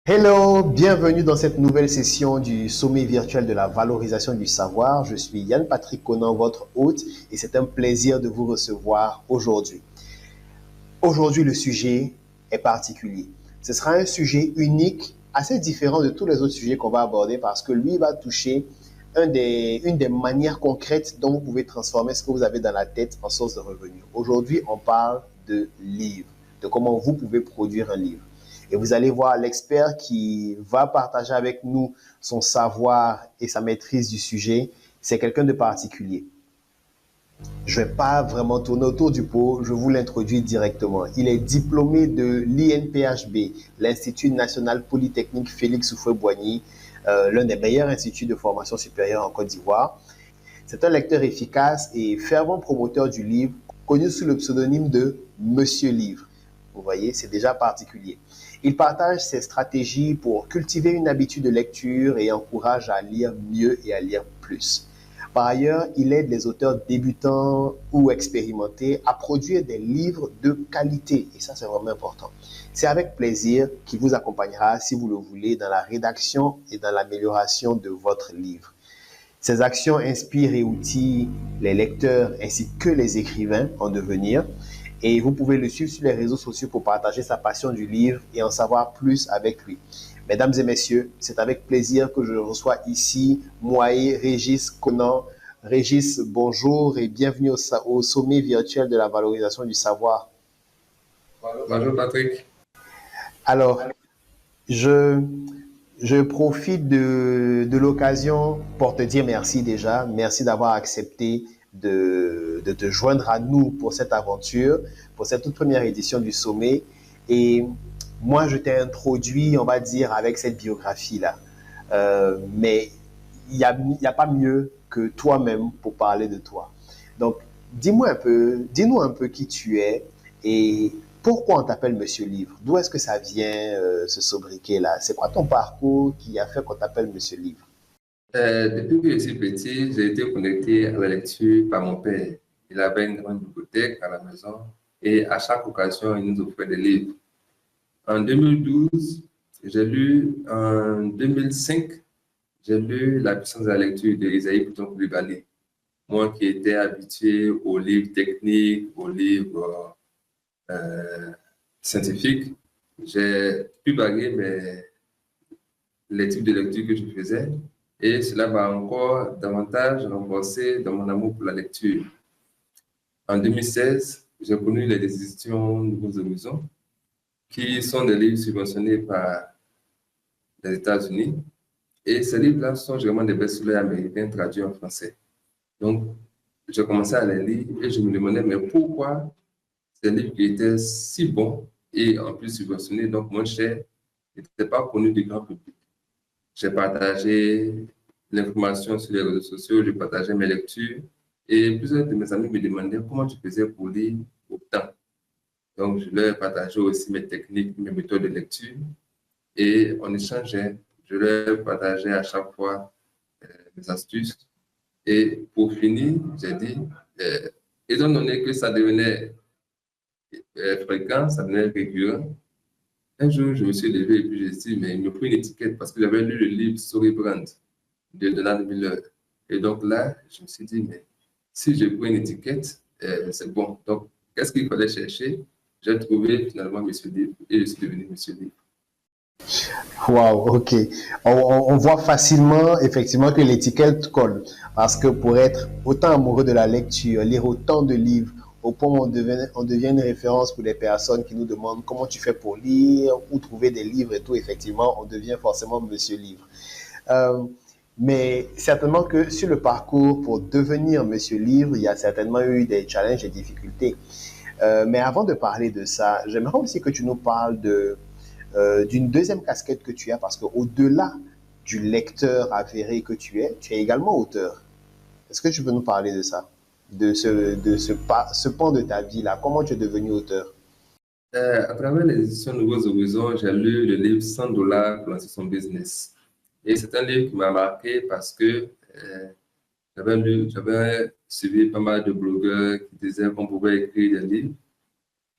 Hello, bienvenue dans cette nouvelle session du sommet virtuel de la valorisation du savoir. Je suis Yann-Patrick Conan, votre hôte, et c'est un plaisir de vous recevoir aujourd'hui. Aujourd'hui, le sujet est particulier. Ce sera un sujet unique, assez différent de tous les autres sujets qu'on va aborder parce que lui va toucher une des manières concrètes dont vous pouvez transformer ce que vous avez dans la tête en source de revenus. Aujourd'hui, on parle de livres, de comment vous pouvez produire un livre. Et vous allez voir l'expert qui va partager avec nous son savoir et sa maîtrise du sujet. C'est quelqu'un de particulier. Je ne vais pas vraiment tourner autour du pot, je vous l'introduis directement. Il est diplômé de l'INPHB, l'Institut national polytechnique Félix Houphouët-Boigny, l'un des meilleurs instituts de formation supérieure en Côte d'Ivoire. C'est un lecteur efficace et fervent promoteur du livre, connu sous le pseudonyme de Monsieur Livre. Vous voyez, c'est déjà particulier. Il partage ses stratégies pour cultiver une habitude de lecture et encourage à lire mieux et à lire plus. Par ailleurs, il aide les auteurs débutants ou expérimentés à produire des livres de qualité. Et ça, c'est vraiment important. C'est avec plaisir qu'il vous accompagnera, si vous le voulez, dans la rédaction et dans l'amélioration de votre livre. Ces actions inspirent et outillent les lecteurs ainsi que les écrivains en devenir. Et vous pouvez le suivre sur les réseaux sociaux pour partager sa passion du livre et en savoir plus avec lui. Mesdames et messieurs, c'est avec plaisir que je reçois ici Mouaï Régis Conan. Régis, bonjour et bienvenue au sommet virtuel de la valorisation du savoir. Bonjour Patrick. Alors, je, je profite de l'occasion pour te dire merci déjà. Merci d'avoir accepté de te joindre à nous pour cette aventure, pour cette toute première édition du sommet. Et moi, je t'ai introduit, on va dire, avec cette biographie-là. Mais il n'y a pas mieux que toi-même pour parler de toi. Donc, dis-nous un peu qui tu es et pourquoi on t'appelle Monsieur Livre. D'où est-ce que ça vient, ce sobriquet-là? C'est quoi ton parcours qui a fait qu'on t'appelle Monsieur Livre? Depuis que je suis petit, j'ai été connecté à la lecture par mon père. Il avait une grande bibliothèque à la maison et à chaque occasion, il nous offrait des livres. En 2012, j'ai lu, en 2005, j'ai lu La puissance de la lecture de Isaïe Bouton Coulibaly. Moi qui étais habitué aux livres techniques, aux livres euh, scientifiques, j'ai pu varier les types de lecture que je faisais et cela m'a encore davantage renforcé dans mon amour pour la lecture. En 2016, j'ai connu les éditions Nouveaux Horizons, qui sont des livres subventionnés par les États-Unis. Et ces livres-là sont vraiment des best-sellers américains traduits en français. Donc, j'ai commencé à les lire et je me demandais, mais pourquoi ces livres qui étaient si bons et en plus subventionnés, donc moins chers, n'étaient pas connus du grand public? J'ai partagé l'information sur les réseaux sociaux, je partageais mes lectures et plusieurs de mes amis me demandaient comment tu faisais pour lire autant. Donc, je leur partageais aussi mes techniques, mes méthodes de lecture et on échangeait. Je leur partageais à chaque fois mes astuces. Et pour finir, j'ai dit, euh, étant donné que ça devenait fréquent, ça devenait récurrent, un jour, je me suis levé et puis j'ai dit, mais il me faut une étiquette parce que j'avais lu le livre Storybrand de Donald Miller. Et donc là, je me suis dit, mais si je prends une étiquette, c'est bon. Donc, qu'est-ce qu'il fallait chercher? J'ai trouvé finalement Monsieur Livre et je suis devenu Monsieur Livre. Wow, ok. On voit facilement, effectivement, que l'étiquette colle. Parce que pour être autant amoureux de la lecture, lire autant de livres, au point où on devient une référence pour des personnes qui nous demandent comment tu fais pour lire, où trouver des livres et tout, effectivement, on devient forcément Monsieur Livre. Euh, mais certainement que sur le parcours pour devenir Monsieur Livre, il y a certainement eu des challenges et des difficultés. Mais avant de parler de ça, j'aimerais aussi que tu nous parles d'une deuxième casquette que tu as, parce qu'au-delà du lecteur avéré que tu es également auteur. Est-ce que tu peux nous parler de ça, ce pan de ta vie-là? Comment tu es devenu auteur? À travers les éditions Nouveaux Horizons, j'ai lu le livre 100 dollars pour lancer son business. Et c'est un livre qui m'a marqué parce que j'avais suivi pas mal de blogueurs qui disaient qu'on pouvait écrire des livres.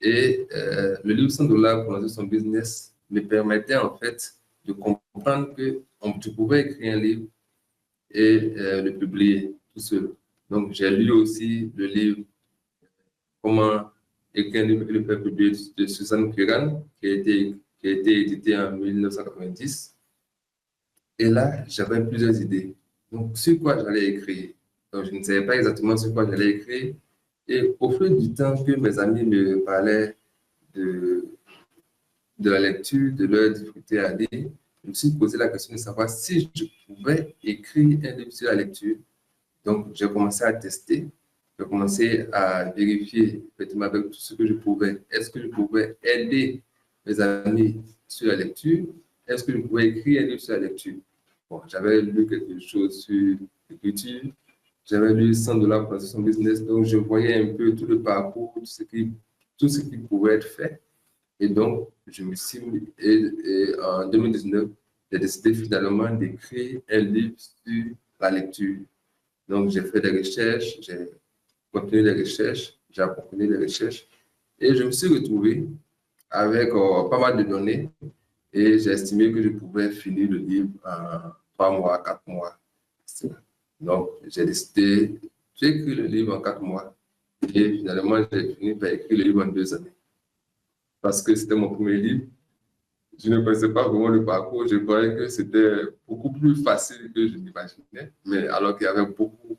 Et le livre 100 dollars pour lancer son business me permettait en fait de comprendre que tu pouvais écrire un livre et le publier tout seul. Donc, j'ai lu aussi le livre Comment écrire un livre et le faire publier de Suzanne Curran, qui a été édité en 1990. Et là, j'avais plusieurs idées. Donc, sur quoi j'allais écrire? Donc, je ne savais pas exactement sur quoi j'allais écrire. Et au fil du temps que mes amis me parlaient de, de la lecture, de leurs difficultés à lire, je me suis posé la question de savoir si je pouvais écrire un livre sur la lecture. Donc, j'ai commencé à tester. J'ai commencé à vérifier effectivement avec tout ce que je pouvais. Est-ce que je pouvais aider mes amis sur la lecture? Est-ce que je pouvais écrire un livre sur la lecture? Bon, j'avais lu quelque chose sur l'écriture. J'avais lu 100 $ pour son business. Donc, je voyais un peu tout le parcours, tout ce qui pouvait être fait. Et donc, je me suis mis, et en 2019, j'ai décidé finalement d'écrire un livre sur la lecture. Donc, j'ai fait des recherches, j'ai continué les recherches, j'ai approfondi les recherches et je me suis retrouvé avec pas mal de données et j'ai estimé que je pouvais finir le livre en 3 mois, 4 mois. Donc, j'ai décidé, j'ai écrit le livre en 4 mois et finalement, j'ai fini par écrire le livre en 2 années. Parce que c'était mon premier livre. Je ne connaissais pas vraiment le parcours. Je croyais que c'était beaucoup plus facile que je n'imaginais, mais alors qu'il y avait beaucoup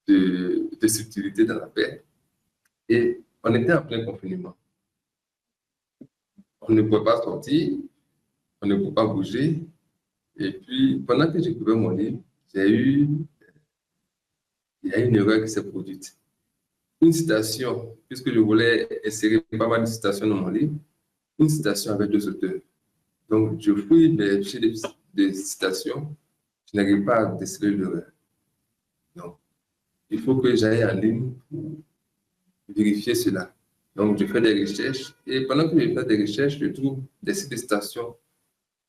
de subtilité dans l'affaire. Et on était en plein confinement. On ne pouvait pas sortir, on ne pouvait pas bouger. Et puis, pendant que j'écrivais mon livre, il y a une erreur qui s'est produite. Une citation, puisque je voulais insérer pas mal de citations dans mon livre, une citation avec 2 auteurs. Donc, je fouille mes fichiers de citations, je n'arrive pas à déceler l'erreur. Donc, il faut que j'aille en ligne pour vérifier cela. Donc, je fais des recherches et pendant que je fais des recherches, je trouve des sites de citations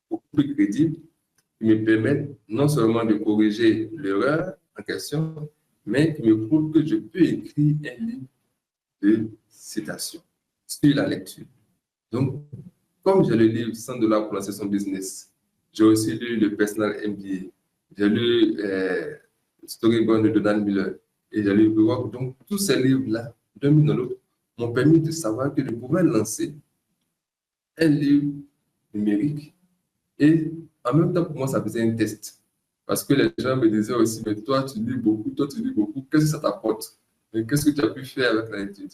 beaucoup plus crédibles qui me permettent non seulement de corriger l'erreur en question, mais qui me prouvent que je peux écrire un livre de citations sur la lecture. Donc, comme j'ai le livre 100 $ pour lancer son business, j'ai aussi lu le Personal MBA, j'ai lu Storyboard de Donald Miller et j'ai lu Work. Donc, tous ces livres-là, d'un bout dans l'autre, m'ont permis de savoir que je pouvais lancer un livre numérique et en même temps, pour moi, ça faisait un test. Parce que les gens me disaient aussi, mais toi, tu lis beaucoup, qu'est-ce que ça t'apporte? Mais qu'est-ce que tu as pu faire avec la lecture?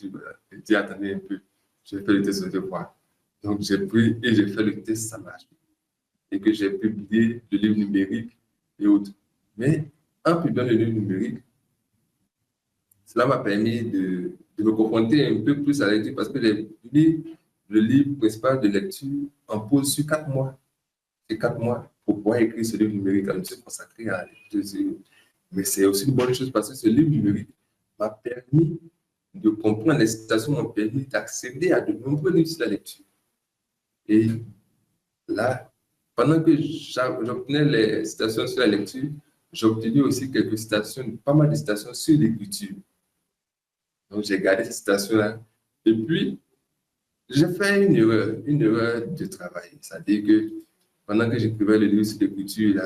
Je dis, attendez un peu, j'ai fait le test de voir. Donc, j'ai pris et j'ai fait le test, ça marche. Et que j'ai publié le livre numérique et autres. Mais en publiant le livre numérique, cela m'a permis de me confronter un peu plus à la lecture parce que j'ai lu le livre principal de lecture en pause sur 4 mois. C'est 4 mois pour pouvoir écrire ce livre numérique. Je me suis consacré à la lecture. Mais c'est aussi une bonne chose parce que ce livre numérique m'a permis de comprendre, les citations m'ont permis d'accéder à de nombreux livres sur la lecture. Et là, pendant que j'obtenais les citations sur la lecture, j'obtenais aussi quelques citations, pas mal de citations sur l'écriture. Donc, j'ai gardé ces citations-là. Et puis, j'ai fait une erreur de travail. C'est-à-dire que pendant que j'écrivais le livre sur l'écriture,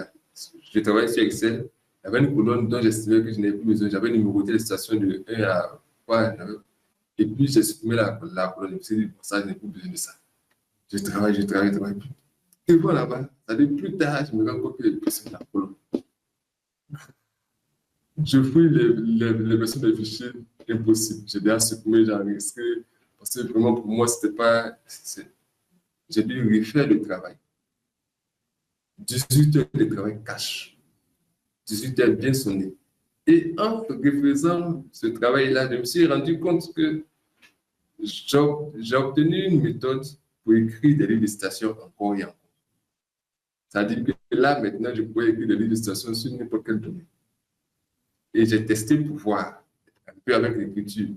je travaillais sur Excel. Il y avait une colonne dont j'estimais que je n'avais plus besoin. J'avais numéroté les citations de 1 à 3. Et puis, j'ai supprimé la colonne. Je me suis dit, bon, ça, je n'ai plus besoin de ça. Je travaille. Et voilà, là-bas, c'est-à-dire plus tard, je me rends compte que j'ai besoin de la colonne. Je fouille les versions des fichiers, impossible. J'ai déjà supprimé, j'ai enregistré, parce que vraiment pour moi, c'était pas. J'ai dû refaire le travail. 18 heures de travail cash. 18 heures bien sonnées. Et en refaisant ce travail-là, je me suis rendu compte que j'ai obtenu une méthode pour écrire des livres de citation encore et encore. C'est-à-dire que là, maintenant, je pourrais écrire des livres de citation sur n'importe quel domaine. Et j'ai testé pour voir, un peu avec l'écriture.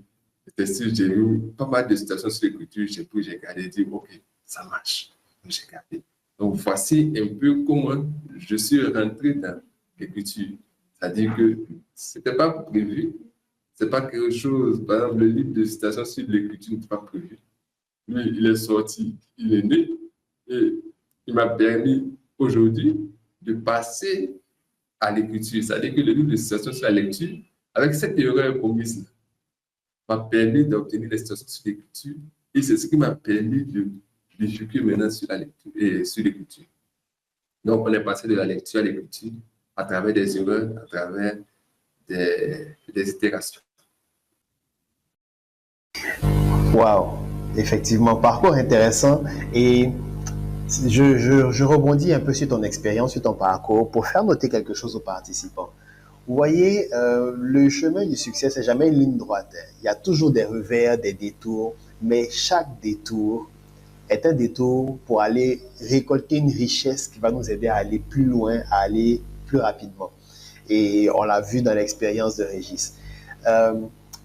J'ai eu pas mal de citations sur l'écriture, j'ai regardé et dit, OK, ça marche. Donc, j'ai gardé. Donc, voici un peu comment je suis rentré dans l'écriture. C'est-à-dire que ce n'était pas prévu. Ce n'est pas quelque chose, par exemple, le livre de citations sur l'écriture n'était pas prévu. Lui, il est sorti, il est né, et il m'a permis aujourd'hui de passer à l'écriture. C'est-à-dire que le livre de citations sur la lecture, avec cette erreur commise, m'a permis d'obtenir les citations sur l'écriture et c'est ce qui m'a permis de bifurquer maintenant sur la lecture et sur l'écriture. Donc, on est passé de la lecture à l'écriture à travers des erreurs, à travers des itérations. Wow, effectivement, parcours intéressant. Et je rebondis un peu sur ton expérience, sur ton parcours, pour faire noter quelque chose aux participants. Vous voyez, le chemin du succès, c'est jamais une ligne droite. Il y a toujours des revers, des détours, mais chaque détour est un détour pour aller récolter une richesse qui va nous aider à aller plus loin, à aller plus rapidement. Et on l'a vu dans l'expérience de Régis.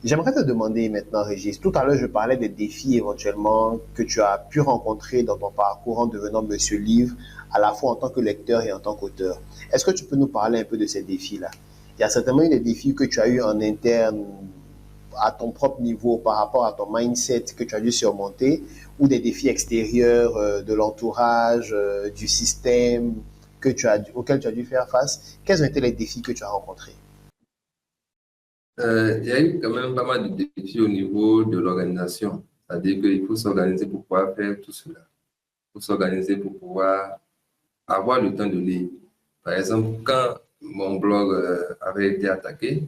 J'aimerais te demander maintenant, Régis, tout à l'heure je parlais des défis éventuellement que tu as pu rencontrer dans ton parcours en devenant Monsieur Livre, à la fois en tant que lecteur et en tant qu'auteur. Est-ce que tu peux nous parler un peu de ces défis-là? Il y a certainement eu des défis que tu as eu en interne à ton propre niveau par rapport à ton mindset que tu as dû surmonter ou des défis extérieurs de l'entourage, du système auquel tu as dû faire face. Quels ont été les défis que tu as rencontrés? Il y a eu quand même pas mal de défis au niveau de l'organisation. C'est-à-dire qu'il faut s'organiser pour pouvoir faire tout cela. Il faut s'organiser pour pouvoir avoir le temps de lire. Par exemple, quand mon blog avait été attaqué,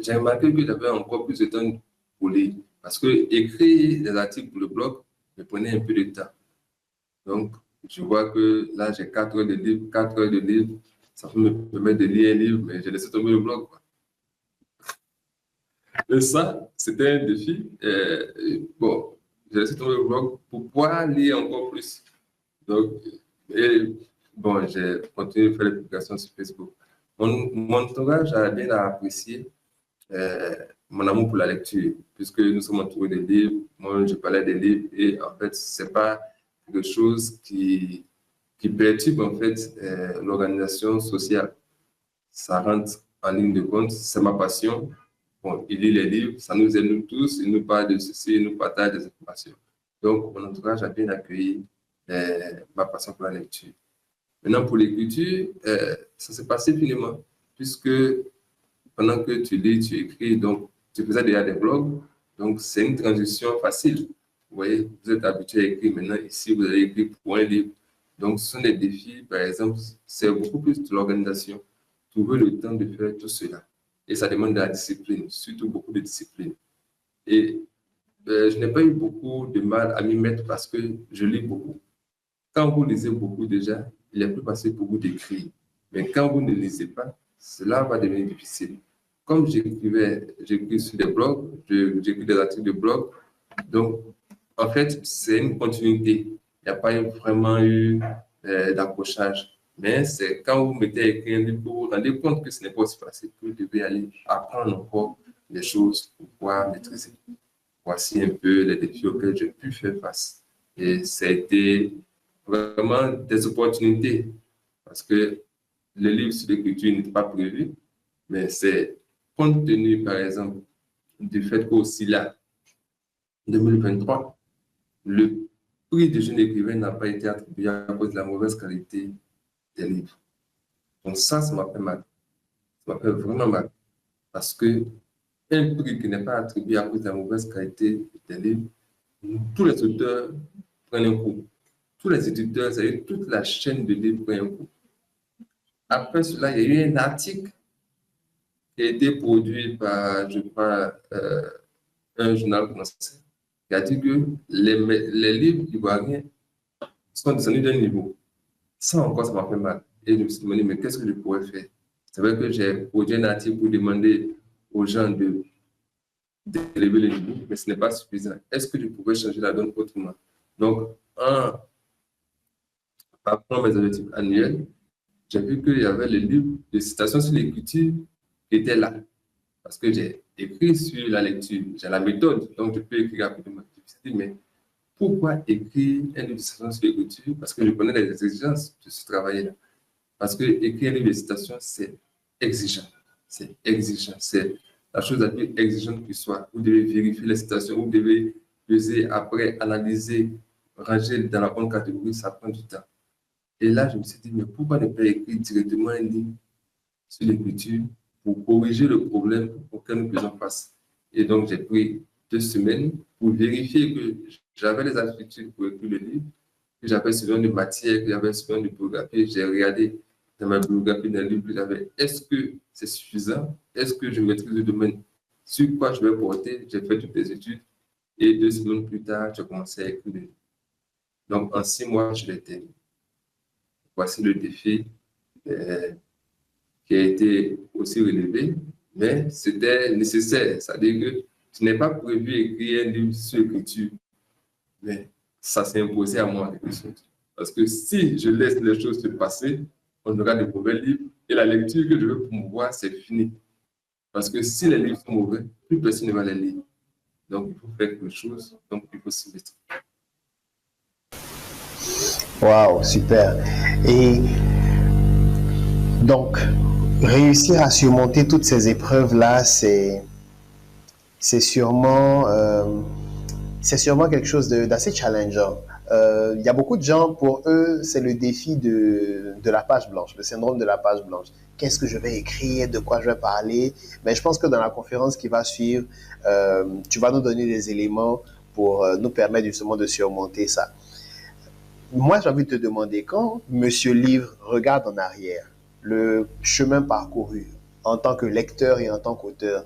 j'ai remarqué que j'avais encore plus de temps pour lire. Parce que écrire des articles pour le blog me prenait un peu de temps. Donc, je vois que là, j'ai 4 heures de livre, 4 heures de livre. Ça peut me permettre de lire un livre, mais j'ai laissé tomber le blog, quoi. Et ça, c'était un défi. Bon, j'ai laissé tomber le blog pour pouvoir lire encore plus. Donc, bon, j'ai continué de faire les publications sur Facebook. Mon entourage a bien apprécié mon amour pour la lecture, puisque nous sommes entourés de livres. Moi, je parlais des livres et en fait, c'est pas quelque chose qui perturbe en fait l'organisation sociale. Ça rentre en ligne de compte, c'est ma passion. Bon, il lit les livres, ça nous aide nous tous, il nous parle de ceci, il nous partage des informations. Donc, mon entourage a bien accueilli ma passion pour la lecture. Maintenant, pour l'écriture, ça s'est passé finalement, puisque pendant que tu lis, tu écris, donc tu faisais déjà des blogs, donc c'est une transition facile. Vous voyez, vous êtes habitué à écrire, maintenant ici, vous allez écrire pour un livre. Donc, ce sont des défis, par exemple, c'est beaucoup plus de l'organisation. Trouver le temps de faire tout cela. Et ça demande de la discipline, surtout beaucoup de discipline. Et je n'ai pas eu beaucoup de mal à m'y mettre parce que je lis beaucoup. Quand vous lisez beaucoup déjà, il est plus facile pour vous d'écrire. Mais quand vous ne lisez pas, cela va devenir difficile. Comme j'écris sur des blogs, j'écris des articles de blog, donc en fait, c'est une continuité. Il n'y a pas vraiment eu d'accrochage. Mais c'est quand vous mettez à écrire un livre, vous vous rendez compte que ce n'est pas aussi facile, que vous devez aller apprendre encore des choses pour pouvoir maîtriser. Voici un peu les défis auxquels j'ai pu faire face. Et ça a été vraiment des opportunités parce que le livre sur l'écriture n'était pas prévu, mais c'est compte tenu, par exemple, du fait qu'aussi là, 2023, le prix de jeune écrivain n'a pas été attribué à cause de la mauvaise qualité des livres. Donc ça m'a fait mal. Ça m'a fait vraiment mal. Parce que un prix qui n'est pas attribué à cause de la mauvaise qualité des livres, tous les auteurs prennent un coup. Tous les éditeurs, c'est-à-dire toute la chaîne de livres prennent un coup. Après cela, il y a eu un article qui a été produit par, je crois, un journal français qui a dit que les livres ivoiriens sont descendus d'un niveau. Ça encore, ça m'a fait mal. Et je me suis demandé, mais qu'est-ce que je pourrais faire? C'est vrai que j'ai produit un article pour demander aux gens d'élever le niveau, mais ce n'est pas suffisant. Est-ce que je pourrais changer la donne autrement? Donc, en apprenant mes objectifs annuels, j'ai vu qu'il y avait le livre de citations sur l'écriture qui était là. Parce que j'ai écrit sur la lecture, j'ai la méthode, donc je peux écrire rapidement. Je me suis dit, mais pourquoi écrire un livre de citations sur l'écriture? Parce que je connais les exigences de ce travail-là. Parce que écrire un livre de citations, c'est exigeant. C'est exigeant. C'est la chose la plus exigeante qui soit. Vous devez vérifier les citations, vous devez peser, après analyser, ranger dans la bonne catégorie, ça prend du temps. Et là, je me suis dit, mais pourquoi ne pas écrire directement un livre sur l'écriture pour corriger le problème auquel nous faisons face. Et donc, j'ai pris 2 semaines pour vérifier que j'avais les aptitudes pour écrire le livre, que j'avais suffisamment de matière, que j'avais suffisamment de biographie. J'ai regardé dans ma biographie dans le livre que j'avais, est-ce que c'est suffisant? Est-ce que je maîtrise le domaine? Sur quoi je vais porter? J'ai fait toutes les études et 2 semaines plus tard, j'ai commencé à écrire le livre. Donc, en 6 mois, je l'ai terminé. Voici le défi qui a été aussi relevé, mais c'était nécessaire. C'est-à-dire que je n'ai pas prévu écrire un livre sur l'écriture, mais ça s'est imposé à moi quelque chose. Parce que si je laisse les choses se passer, on aura de mauvais livres et la lecture que je veux promouvoir, c'est fini. Parce que si les livres sont mauvais, plus personne ne va les lire. Donc, il faut faire quelque chose, donc il faut s'y mettre. Waouh, super. Et donc, réussir à surmonter toutes ces épreuves-là, c'est sûrement, quelque chose d'assez challengeant. Il y a beaucoup de gens, pour eux, c'est le défi de la page blanche, le syndrome de la page blanche. Qu'est-ce que je vais écrire, de quoi je vais parler? Mais je pense que dans la conférence qui va suivre, tu vas nous donner des éléments pour nous permettre justement de surmonter ça. Moi, j'ai envie de te demander, quand Monsieur Livre regarde en arrière le chemin parcouru en tant que lecteur et en tant qu'auteur,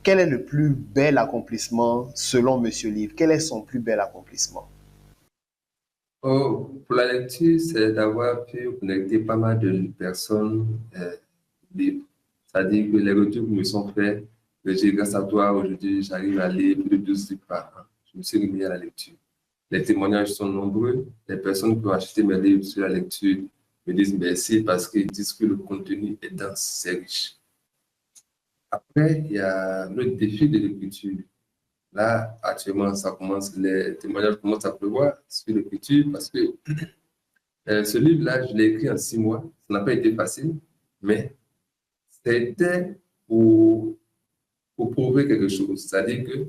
quel est le plus bel accomplissement selon Monsieur Livre? Quel est son plus bel accomplissement? Oh, pour la lecture, c'est d'avoir pu connecter pas mal de personnes libres. C'est-à-dire que les retours qui me sont faits, que j'ai grâce à toi, aujourd'hui, j'arrive à lire plus de 12 livres par an. Je me suis remis à la lecture. Les témoignages sont nombreux. Les personnes qui ont acheté mes livres sur la lecture me disent merci parce qu'ils disent que le contenu est dense, c'est riche. Après, il y a le défi de l'écriture. Là, actuellement, les témoignages commencent à pleuvoir sur l'écriture parce que ce livre-là, je l'ai écrit en 6 mois. Ça n'a pas été facile, mais c'était pour prouver quelque chose. C'est-à-dire que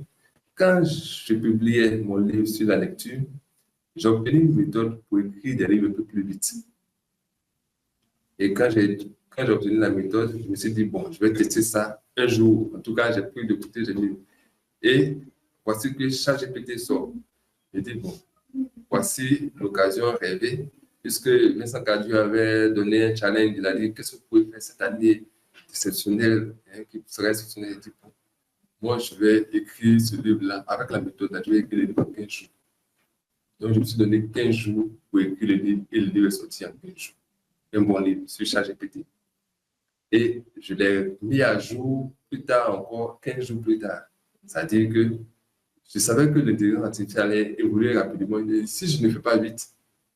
quand je publiais mon livre sur la lecture, j'ai obtenu une méthode pour écrire des livres un peu plus vite. Et quand j'ai obtenu la méthode, je me suis dit, bon, je vais tester ça un jour. En tout cas, j'ai pris de côté, j'ai mis. Et voici que ChatGPT sort. J'ai dit, bon, voici l'occasion rêvée, puisque Vincent Cadieu avait donné un challenge. Il a dit, qu'est-ce que vous pouvez faire cette année exceptionnelle, qui serait exceptionnelle? Il dit, bon, moi, je vais écrire ce livre-là avec la méthode. Je vais écrire le livre en 15 jours. Donc, je me suis donné 15 jours pour écrire le livre et le livre est sorti en 15 jours. Un bon livre sur ChatGPT. Et je l'ai mis à jour plus tard encore, 15 jours plus tard. C'est-à-dire que je savais que l'intelligence artificielle allait évoluer rapidement. Et si je ne fais pas vite,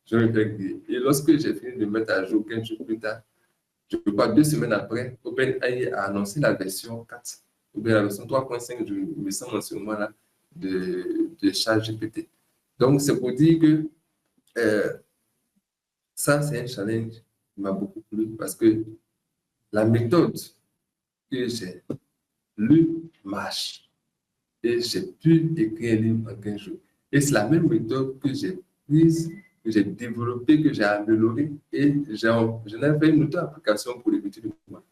je vais me faire griller. Et lorsque j'ai fini de mettre à jour 15 jours plus tard, je ne peux pas, 2 semaines après, OpenAI a annoncé la version 4, ou bien la version 3.5, je me sens en ce moment-là, de ChatGPT. Donc, c'est pour dire que ça, c'est un challenge qui m'a beaucoup plu parce que la méthode que j'ai lue marche et j'ai pu écrire un livre en 15 jours. Et c'est la même méthode que j'ai prise, que j'ai développée, que j'ai améliorée et j'en ai fait une autre application pour l'écriture de moi.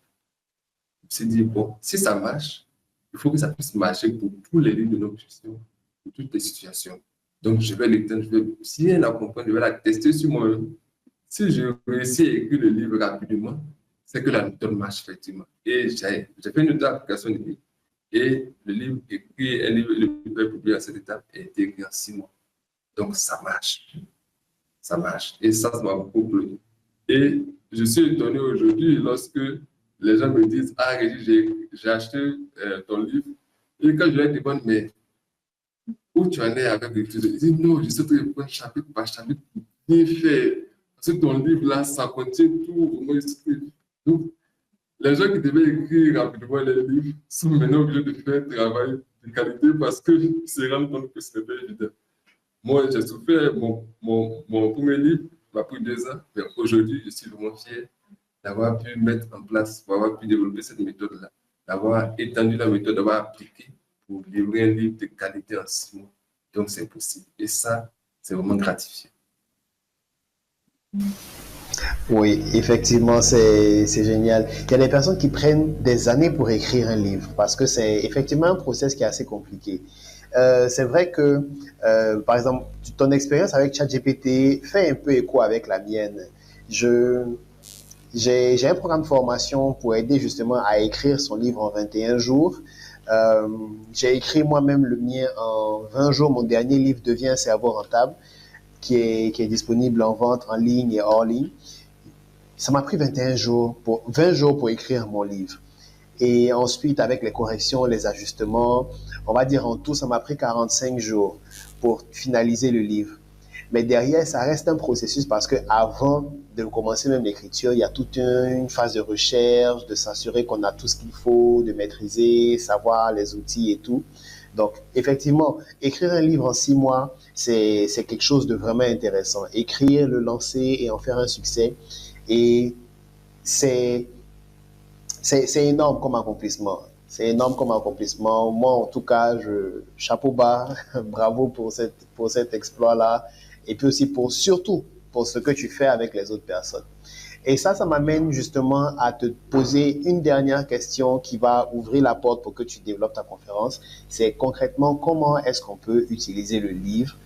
Je me suis dit, bon, si ça marche, il faut que ça puisse marcher pour tous les livres de nos questions, pour toutes les situations. Donc, je vais l'éteindre, je vais bien la comprendre, je vais la tester sur moi-même. Si je réussis à écrire le livre rapidement, c'est que la méthode marche effectivement. Et j'ai fait une autre application de livre. Et le livre écrit, un livre, le livre publié à cette étape a été écrit en 6 mois. Donc, ça marche. Ça marche. Et ça m'a beaucoup plu. Et je suis étonné aujourd'hui lorsque les gens me disent, ah, Régis, j'ai acheté ton livre. Et quand je leur demande, mais où tu en es avec l'écriture? Ils disent, non, je sais très bien, chapitre par chapitre, bien fait. Parce que ton livre-là, ça contient tout. Donc, les gens qui devaient écrire rapidement les livres sont maintenant obligés de faire un travail de qualité parce qu'ils se rendent compte que ce n'est pas évident. Moi, j'ai souffert, mon premier livre m'a pris 2 ans, mais aujourd'hui, je suis vraiment fier d'avoir pu mettre en place, d'avoir pu développer cette méthode-là, d'avoir étendu la méthode, d'avoir appliqué pour livrer un livre de qualité en 6 mois. Donc, c'est possible. Et ça, c'est vraiment gratifiant. Oui, effectivement, c'est génial. Il y a des personnes qui prennent des années pour écrire un livre parce que c'est effectivement un process qui est assez compliqué. C'est vrai que, par exemple, ton expérience avec ChatGPT fait un peu écho avec la mienne. Je, j'ai un programme de formation pour aider justement à écrire son livre en 21 jours. Euh, j'ai écrit moi-même le mien en 20 jours. Mon dernier livre devient un cerveau rentable qui est disponible en vente en ligne et hors ligne. Ça m'a pris 21 jours 20 jours pour écrire mon livre. Et ensuite, avec les corrections, les ajustements, on va dire en tout, ça m'a pris 45 jours pour finaliser le livre. Mais derrière, ça reste un processus parce que avant de commencer même l'écriture, il y a toute une phase de recherche, de s'assurer qu'on a tout ce qu'il faut, de maîtriser, savoir les outils et tout. Donc, effectivement, écrire un livre en 6 mois, c'est quelque chose de vraiment intéressant. Écrire, le lancer et en faire un succès. Et c'est c'est énorme comme accomplissement. C'est énorme comme accomplissement. Moi, en tout cas, chapeau bas, bravo pour cet exploit-là. Et puis aussi surtout pour ce que tu fais avec les autres personnes. Et ça m'amène justement à te poser une dernière question qui va ouvrir la porte pour que tu développes ta conférence. C'est concrètement comment est-ce qu'on peut utiliser le livre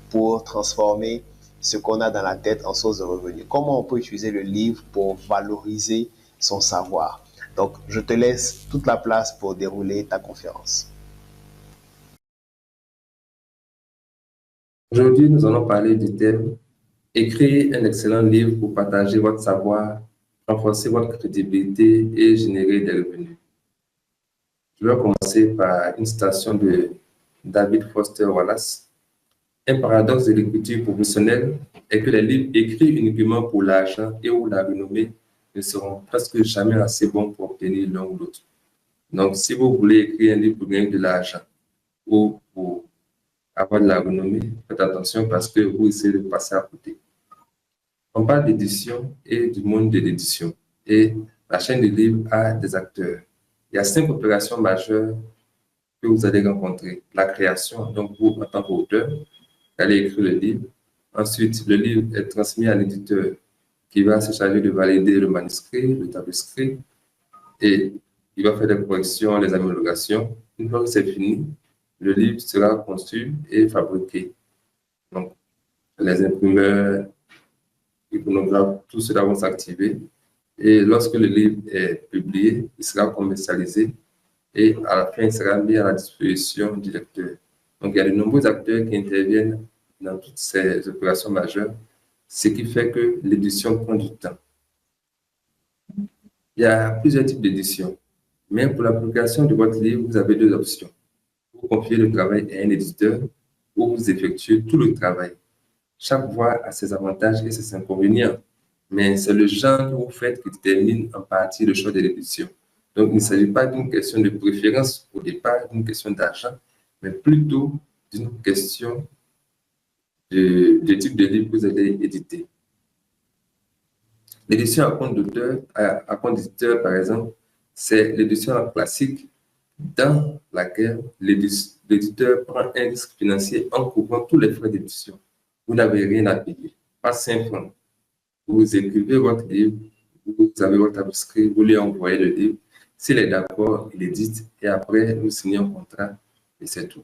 pour transformer ce qu'on a dans la tête en source de revenus. Comment on peut utiliser le livre pour valoriser son savoir. Donc, je te laisse toute la place pour dérouler ta conférence. Aujourd'hui, nous allons parler du thème écrire un excellent livre pour partager votre savoir, renforcer votre crédibilité et générer des revenus. Je vais commencer par une citation de David Foster Wallace. Un paradoxe de l'écriture professionnelle est que les livres écrits uniquement pour l'argent et ou la renommée ne seront presque jamais assez bons pour obtenir l'un ou l'autre. Donc, si vous voulez écrire un livre pour gagner de l'argent ou pour avoir de la renommée, faites attention parce que vous essayez de passer à côté. On parle d'édition et du monde de l'édition. Et la chaîne de livres a des acteurs. Il y a 5 opérations majeures que vous allez rencontrer. La création, donc vous, en tant qu'auteur, allez écrire le livre. Ensuite, le livre est transmis à l'éditeur qui va se charger de valider le manuscrit, le manuscrit, et il va faire des corrections, les améliorations. Une fois que c'est fini, le livre sera conçu et fabriqué. Donc, les imprimeurs, les phonographes, tout cela vont s'activer. Et lorsque le livre est publié, il sera commercialisé et à la fin, il sera mis à la disposition du lecteur. Donc, il y a de nombreux acteurs qui interviennent dans toutes ces opérations majeures, ce qui fait que l'édition prend du temps. Il y a plusieurs types d'édition, mais pour la publication de votre livre, vous avez 2 options. Vous confiez le travail à un éditeur ou vous effectuez tout le travail. Chaque voie a ses avantages et ses inconvénients, mais c'est le genre que vous faites qui détermine en partie le choix de l'édition. Donc, il ne s'agit pas d'une question de préférence au départ, d'une question d'argent, mais plutôt d'une question de type de livre que vous allez éditer. L'édition à compte d'auteur, à compte d'éditeur, par exemple, c'est l'édition classique dans laquelle l'éditeur prend un risque financier en couvrant tous les frais d'édition. Vous n'avez rien à payer, pas 5 francs. Vous écrivez votre livre, vous avez votre manuscrit, vous lui envoyez le livre. S'il est d'accord, il édite et après, vous signez un contrat et c'est tout.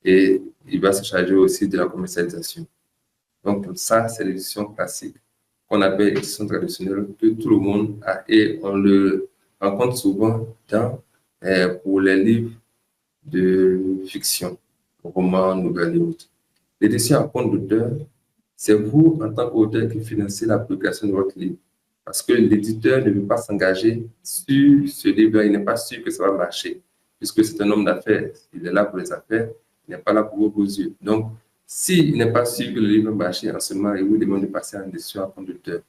Et il va se charger aussi de la commercialisation. Donc, ça, c'est l'édition classique qu'on appelle édition traditionnelle que tout le monde a et on le rencontre souvent pour les livres de fiction, romans, nouvelles et autres. L'édition à compte d'auteur, c'est vous, en tant qu'auteur, qui financez la publication de votre livre. Parce que l'éditeur ne veut pas s'engager sur ce livre, il n'est pas sûr que ça va marcher, puisque c'est un homme d'affaires, il est là pour les affaires, il n'est pas là pour vos yeux. Donc, s'il n'est pas sûr que le livre va marcher en ce moment, il vous demande de passer en édition à compte d'auteur.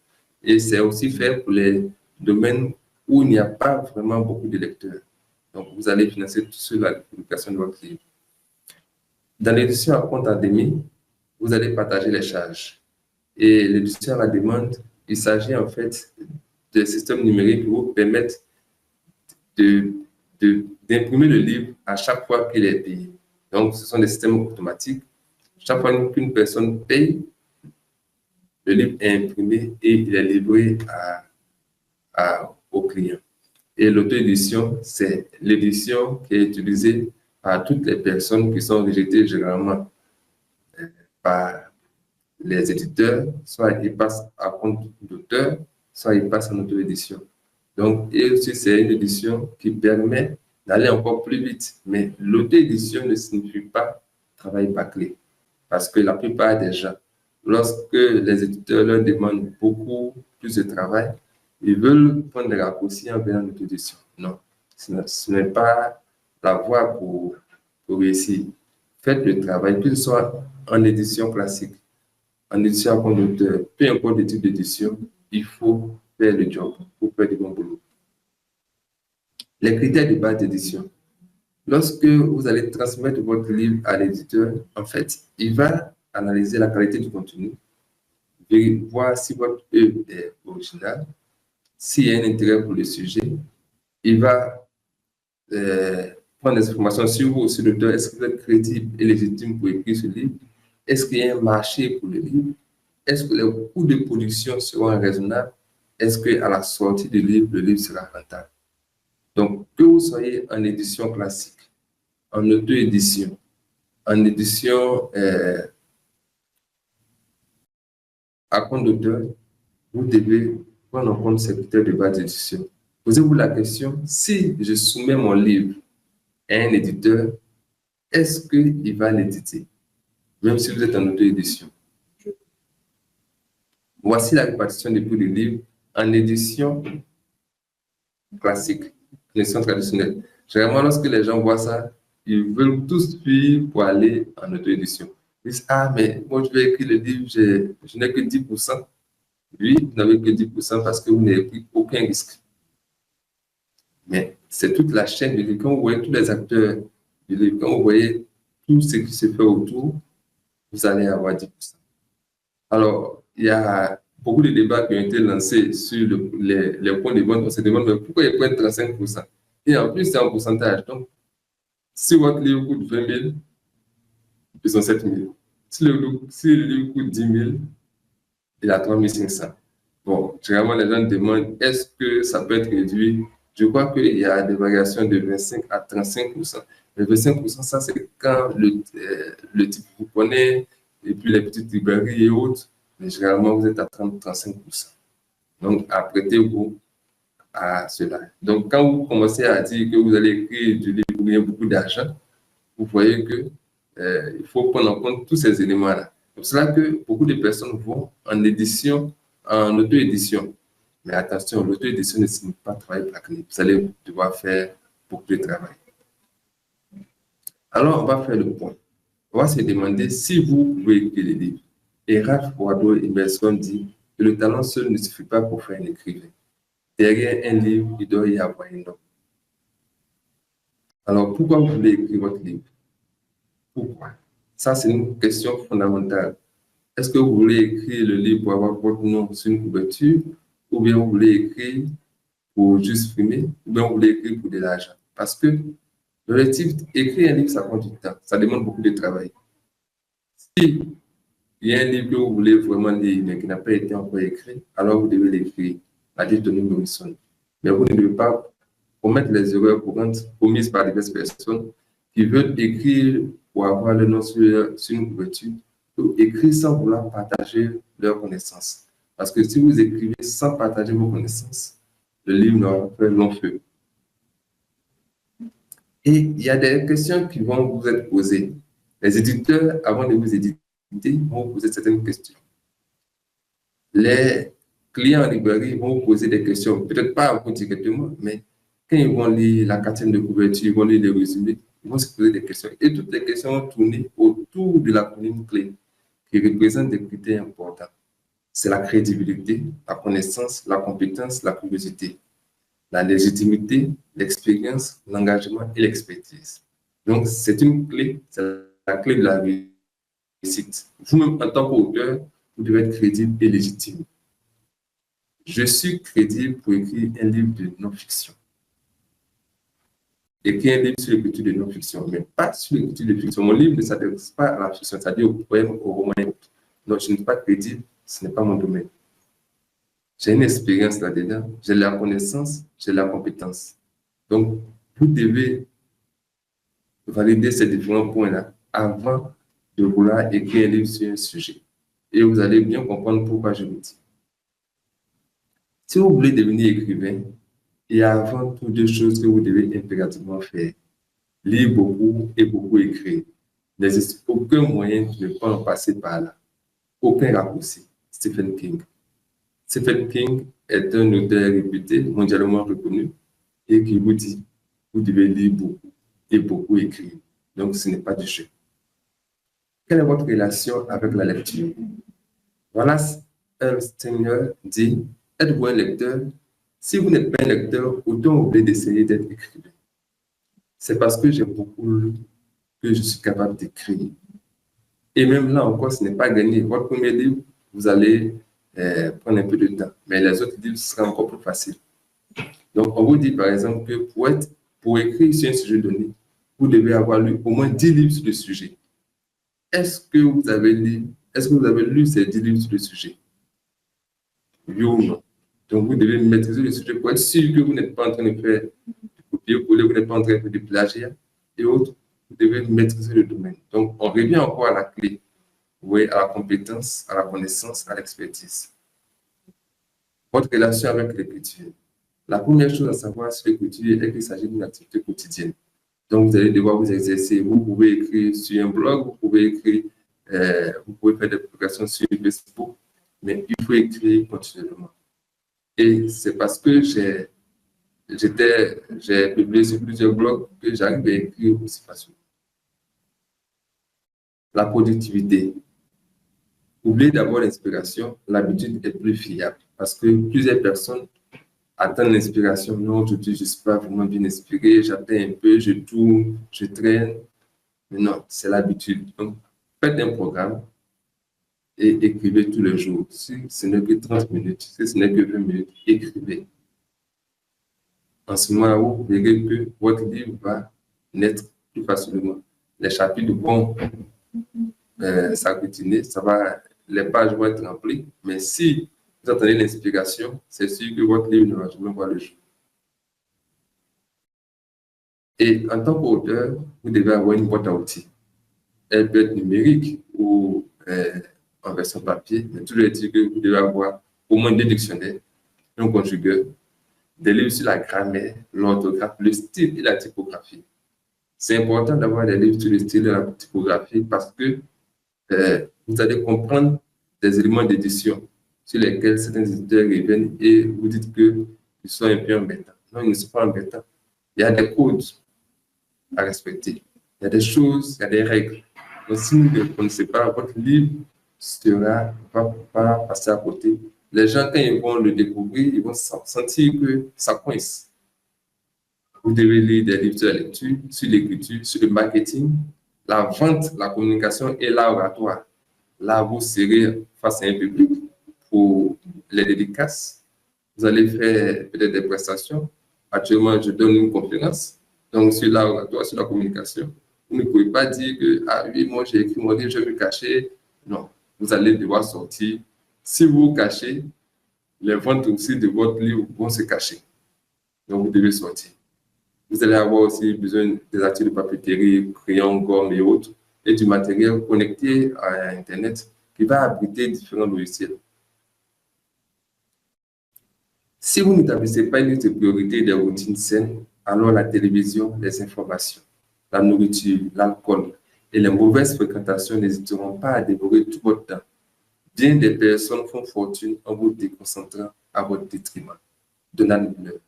Et c'est aussi fait pour les domaines où il n'y a pas vraiment beaucoup de lecteurs. Donc, vous allez financer tout sur la publication de votre livre. Dans l'édition à compte en demi, vous allez partager les charges. Et l'édition à la demande, il s'agit en fait de systèmes numériques qui vous permettent d'imprimer le livre à chaque fois qu'il est payé. Donc, ce sont des systèmes automatiques. Chaque fois qu'une personne paye, le livre est imprimé et il est livré au client. Et l'auto-édition, c'est l'édition qui est utilisée par toutes les personnes qui sont rejetées généralement par les éditeurs, soit ils passent à compte d'auteur, soit ils passent en auto-édition. Donc, et aussi, c'est une édition qui permet d'aller encore plus vite. Mais l'auto-édition ne signifie pas travail bâclé. Parce que la plupart des gens, lorsque les éditeurs leur demandent beaucoup plus de travail, ils veulent prendre des raccourcis en venant l'auto-édition. Non, ce n'est pas la voie pour réussir. Faites le travail, que ce soit en édition classique, en édition à compte d'auteur, peu importe le type d'édition, il faut faire le job, il faut faire du bon boulot. Les critères de base d'édition. Lorsque vous allez transmettre votre livre à l'éditeur, en fait, il va analyser la qualité du contenu, voir si votre œuvre est originale, s'il y a un intérêt pour le sujet. Il va prendre des informations sur vous, sur l'auteur. Est-ce que vous êtes crédible et légitime pour écrire ce livre? Est-ce qu'il y a un marché pour le livre? Est-ce que les coûts de production seront raisonnables? Est-ce qu'à la sortie du livre, le livre sera rentable? Donc, que vous soyez en édition classique, en auto-édition, en édition à compte d'auteur, vous devez prendre en compte ces critères de base d'édition. Posez-vous la question, si je soumets mon livre à un éditeur, est-ce qu'il va l'éditer, même si vous êtes en auto-édition? Voici la répartition des prix du livre en édition classique, édition traditionnelle. Généralement, lorsque les gens voient ça, ils veulent tous suivre pour aller en auto-édition. Ils disent, ah, mais moi, je vais écrire le livre, je n'ai que 10%. Oui, vous n'avez que 10% parce que vous n'avez pris aucun risque. Mais c'est toute la chaîne du livre. Quand vous voyez tous les acteurs du livre, quand vous voyez tout ce qui se fait autour, vous allez avoir 10%. Alors, il y a beaucoup de débats qui ont été lancés sur les points de vente. On se demande pourquoi ils prennent 35%. Et en plus, c'est un pourcentage. Donc, si votre livre coûte 20 000, ils ont 7 000. Si le livre coûte 10 000, il a 3 500. Bon, généralement, les gens demandent est-ce que ça peut être réduit? Je crois qu'il y a des variations de 25 à 35%. Mais 25%, ça, c'est quand le type vous prenez, et puis les petites librairies et autres, mais généralement, vous êtes à 30-35%. Donc, apprêtez-vous à cela. Donc, quand vous commencez à dire que vous allez écrire du livre pour gagner beaucoup d'argent, vous voyez que il faut prendre en compte tous ces éléments-là. C'est pour cela que beaucoup de personnes vont en édition, en auto-édition. Mais attention, l'auto-édition ne signifie pas travail bâclé. Vous allez devoir faire beaucoup de travail. Alors, on va faire le point. On va se demander si vous pouvez écrire les livres. Et Ralph Waldo Emerson dit que le talent seul ne suffit pas pour faire un écrivain. Derrière un livre, il doit y avoir un homme. Alors, pourquoi vous voulez écrire votre livre? Pourquoi? Ça, c'est une question fondamentale. Est-ce que vous voulez écrire le livre pour avoir votre nom sur une couverture, ou bien vous voulez écrire pour juste filmer, ou bien vous voulez écrire pour de l'argent? Parce que l'objectif, écrire un livre, ça prend du temps, ça demande beaucoup de travail. Si il y a un livre que vous voulez vraiment lire, mais qui n'a pas été encore écrit, alors vous devez l'écrire, a dit Toni Morrison. Mais vous ne devez pas commettre les erreurs courantes commises par diverses personnes qui veulent écrire pour avoir le nom sur une couverture, ou écrire sans vouloir partager leurs connaissances. Parce que si vous écrivez sans partager vos connaissances, le livre n'aura pas long feu. Et il y a des questions qui vont vous être posées. Les éditeurs, avant de vous éditer, vont vous poser certaines questions. Les clients en librairie vont vous poser des questions, peut-être pas à vous directement, mais quand ils vont lire la quatrième de couverture, ils vont lire les résumés, ils vont se poser des questions. Et toutes les questions vont tourner autour de l'acronyme clé qui représente des critères importants. C'est la crédibilité, la connaissance, la compétence, la curiosité, la légitimité, l'expérience, l'engagement et l'expertise. Donc, c'est une clé, c'est la clé de la réussite. Vous-même, en tant qu'auteur, vous devez être crédible et légitime. Je suis crédible pour écrire un livre de non-fiction. Écrire un livre sur l'écriture de non-fiction, mais pas sur l'écriture de fiction. Mon livre ne s'adresse pas à la fiction, c'est-à-dire au poème, au roman. Non, je ne suis pas crédible ce n'est pas mon domaine. J'ai une expérience là-dedans, j'ai la connaissance, j'ai la compétence. Donc, vous devez valider ces différents points-là avant de vouloir écrire un livre sur un sujet. Et vous allez bien comprendre pourquoi je vous dis. Si vous voulez devenir écrivain, il y a avant tout deux choses que vous devez impérativement faire. Lire beaucoup et beaucoup écrire. Il n'existe aucun moyen de ne pas en passer par là. Aucun raccourci. Stephen King. Stephen King est un auteur réputé, mondialement reconnu, et qui vous dit, vous devez lire beaucoup et beaucoup écrire. Donc, ce n'est pas du jeu. Quelle est votre relation avec la lecture? Wallace Stegner dit, êtes-vous un lecteur? Si vous n'êtes pas un lecteur, autant oublier d'essayer d'être écrivain. C'est parce que j'ai beaucoup lu que je suis capable d'écrire. Et même là encore, ce n'est pas gagné. Votre premier livre, vous allez prendre un peu de temps. Mais les autres livres, ce sera encore plus facile. Donc, on vous dit par exemple que pour écrire sur un sujet donné, vous devez avoir lu au moins 10 livres sur le sujet. Est-ce que vous avez lu ces 10 livres sur le sujet? Oui ou non? Donc, vous devez maîtriser le sujet pour être sûr que vous n'êtes pas en train de faire du copier-coller, vous n'êtes pas en train de faire du plagiat et autres. Vous devez maîtriser le domaine. Donc, on revient encore à la clé. Oui, à la compétence, à la connaissance, à l'expertise. Votre relation avec l'écriture. La première chose à savoir sur l'écriture est qu'il s'agit d'une activité quotidienne. Donc, vous allez devoir vous exercer. Vous pouvez écrire sur un blog, vous pouvez écrire, vous pouvez faire des publications sur Facebook, mais il faut écrire continuellement. Et c'est parce que j'ai publié sur plusieurs blogs que j'arrive à écrire aussi facilement. La productivité. Oubliez d'abord l'inspiration, l'habitude est plus fiable parce que plusieurs personnes attendent l'inspiration. Non, aujourd'hui, je ne suis pas vraiment bien inspiré, j'attends un peu, je tourne, je traîne. Mais non, c'est l'habitude. Donc, faites un programme et écrivez tous les jours. Si ce n'est que 30 minutes, si ce n'est que 20 minutes, écrivez. En ce moment-là, vous verrez que votre livre va naître plus facilement. Les chapitres vont s'agglutiner, les pages vont être remplies, mais si vous attendez l'inspiration, c'est sûr que votre livre ne va jamais voir le jour. Et en tant qu'auteur, vous devez avoir une boîte à outils. Elle peut être numérique ou en version papier, mais toujours dire que vous devez avoir au moins 2 dictionnaires, un conjugueur, des livres sur la grammaire, l'orthographe, le style et la typographie. C'est important d'avoir des livres sur le style et la typographie parce que vous allez comprendre des éléments d'édition sur lesquels certains éditeurs reviennent et vous dites qu'ils sont un peu embêtants. Non, ils ne sont pas embêtants. Il y a des codes à respecter. Il y a des choses, il y a des règles. Donc, si vous ne connaissez pas, votre livre va pas passer à côté. Les gens, quand ils vont le découvrir, ils vont sentir que ça coince. Vous devez lire des livres sur la lecture, sur l'écriture, sur le marketing, la vente, la communication et l'oratoire. Là, vous serez face à un public pour les dédicaces. Vous allez faire peut-être des prestations. Actuellement, je donne une conférence. Donc, sur l'oratoire, sur la communication, vous ne pouvez pas dire que, ah oui, moi j'ai écrit mon livre, je vais me cacher. Non, vous allez devoir sortir. Si vous vous cachez, les ventes aussi de votre livre vont se cacher. Donc, vous devez sortir. Vous allez avoir aussi besoin des articles de papeterie, crayons, gomme et autres, et du matériel connecté à Internet qui va abriter différents logiciels. Si vous n'établissez pas une liste de priorités des routines saines, alors la télévision, les informations, la nourriture, l'alcool et les mauvaises fréquentations n'hésiteront pas à dévorer tout votre temps. Bien des personnes font fortune en vous déconcentrant à votre détriment. Donald Miller.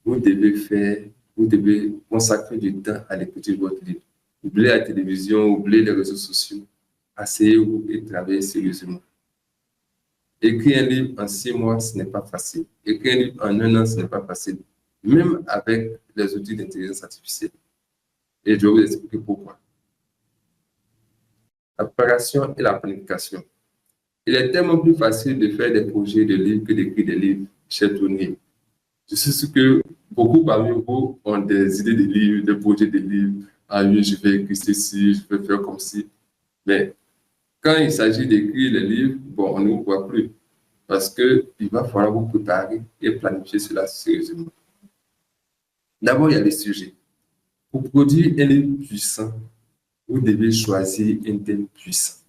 Vous devez consacrer du temps à l'écoute de votre livre. Oubliez la télévision, oubliez les réseaux sociaux. Asseyez-vous et travaillez sérieusement. Écrire un livre en 6 mois, ce n'est pas facile. Écrire un livre en 1 an, ce n'est pas facile. Même avec les outils d'intelligence artificielle. Et je vais vous expliquer pourquoi. La préparation et la planification. Il est tellement plus facile de faire des projets de livres que d'écrire des livres, cher Tony. Je suis sûr que beaucoup parmi vous ont des idées de livres, des projets de livres. Ah oui, je vais écrire ceci, je vais faire comme ci. Mais quand il s'agit d'écrire les livres, bon, on ne vous voit plus parce qu'il va falloir vous préparer et planifier cela sérieusement. D'abord, il y a les sujets. Pour produire un livre puissant, vous devez choisir un thème puissant.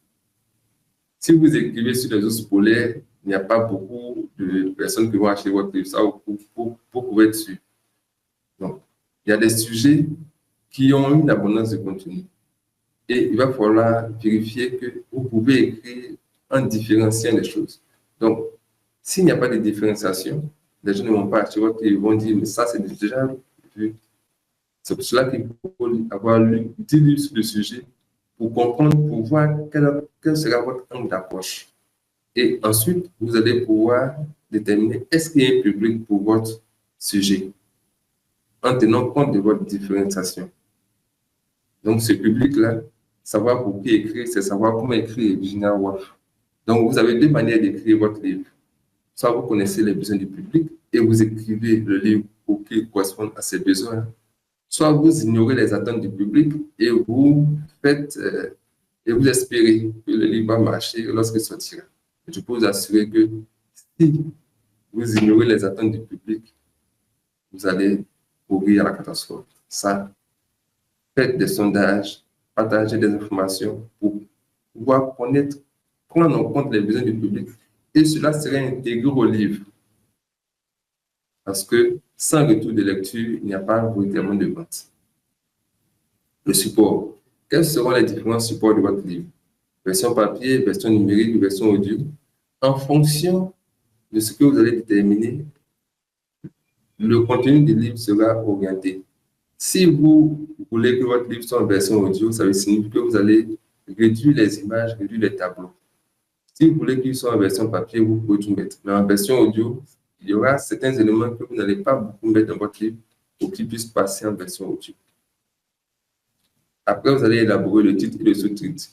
Si vous écrivez sur les ours polaires, il n'y a pas beaucoup de personnes qui vont acheter votre livre. Ça, vous pouvez être sûr. Donc, il y a des sujets qui ont une abondance de contenu. Et il va falloir vérifier que vous pouvez écrire en différenciant les choses. Donc, s'il n'y a pas de différenciation, les gens ne vont pas acheter votre livre, ils vont dire, mais ça, c'est déjà vu. C'est pour cela qu'il faut avoir lu 10 livres sur le sujet pour comprendre, pour voir quel sera votre angle d'approche. Et ensuite, vous allez pouvoir déterminer est-ce qu'il y a un public pour votre sujet en tenant compte de votre différenciation. Donc, ce public-là, savoir pour qui écrire, c'est savoir comment écrire Virginia Woolf. Donc, vous avez deux manières d'écrire votre livre. Soit vous connaissez les besoins du public et vous écrivez le livre pour qu'il corresponde à ses besoins. Soit vous ignorez les attentes du public et vous faites et vous espérez que le livre va marcher lorsqu'il sortira. Je peux vous assurer que si vous ignorez les attentes du public, vous allez courir à la catastrophe. Ça, faites des sondages, partagez des informations pour pouvoir prendre en compte les besoins du public et cela serait intégré au livre. Parce que sans retour de lecture, il n'y a pas véritablement de vente. Le support. Quels seront les différents supports de votre livre? Version papier, version numérique, version audio. En fonction de ce que vous allez déterminer, le contenu du livre sera orienté. Si vous voulez que votre livre soit en version audio, ça veut signifier que vous allez réduire les images, réduire les tableaux. Si vous voulez qu'il soit en version papier, vous pouvez tout mettre. Mais en version audio, il y aura certains éléments que vous n'allez pas beaucoup mettre dans votre livre pour qu'ils puissent passer en version audio. Après, vous allez élaborer le titre et le sous-titre.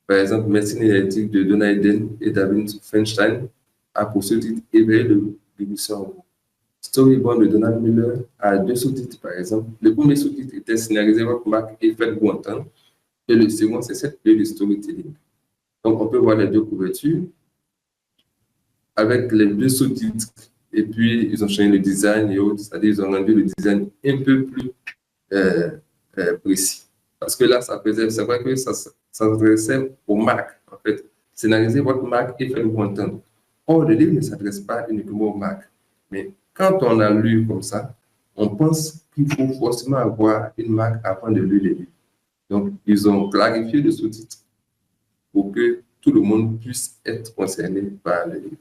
Par exemple, Médecine électrique de Donna Eden et David Feinstein a pour sous-titre Éveiller le cerveau. Storyboard de Donald Miller a deux sous-titres, par exemple. Le premier sous-titre était Scénariser votre marque et faites-vous entendre. Et le second, c'est cette clé de storytelling. Donc, on peut voir les deux couvertures avec les deux sous-titres. Et puis, ils ont changé le design et autres, c'est-à-dire ils ont rendu le design un peu plus précis. Parce que là, c'est vrai que ça s'adressait aux marques, en fait. Scénariser votre marque et faites-vous entendre. Or, le livre ne s'adresse pas uniquement aux marques. Mais quand on a lu comme ça, on pense qu'il faut forcément avoir une marque avant de lire les livres. Donc, ils ont clarifié le sous-titre pour que tout le monde puisse être concerné par le livre.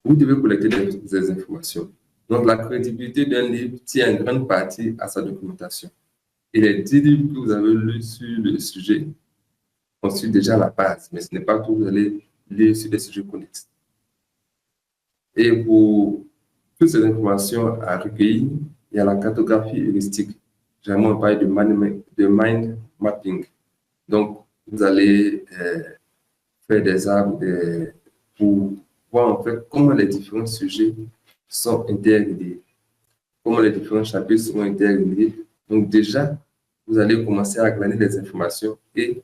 Vous devez collecter des informations. Donc, la crédibilité d'un livre tient en grande partie à sa documentation. Et les 10 livres que vous avez lus sur le sujet constituent déjà la base, mais ce n'est pas tout que vous allez lire sur des sujets connexes. Et pour toutes ces informations à recueillir, il y a la cartographie heuristique. J'aimerais parler de mind mapping. Donc, vous allez faire des arbres pour voir en fait comment les différents sujets sont interreliés, comment les différents chapitres sont interreliés. Donc, déjà, vous allez commencer à glaner des informations et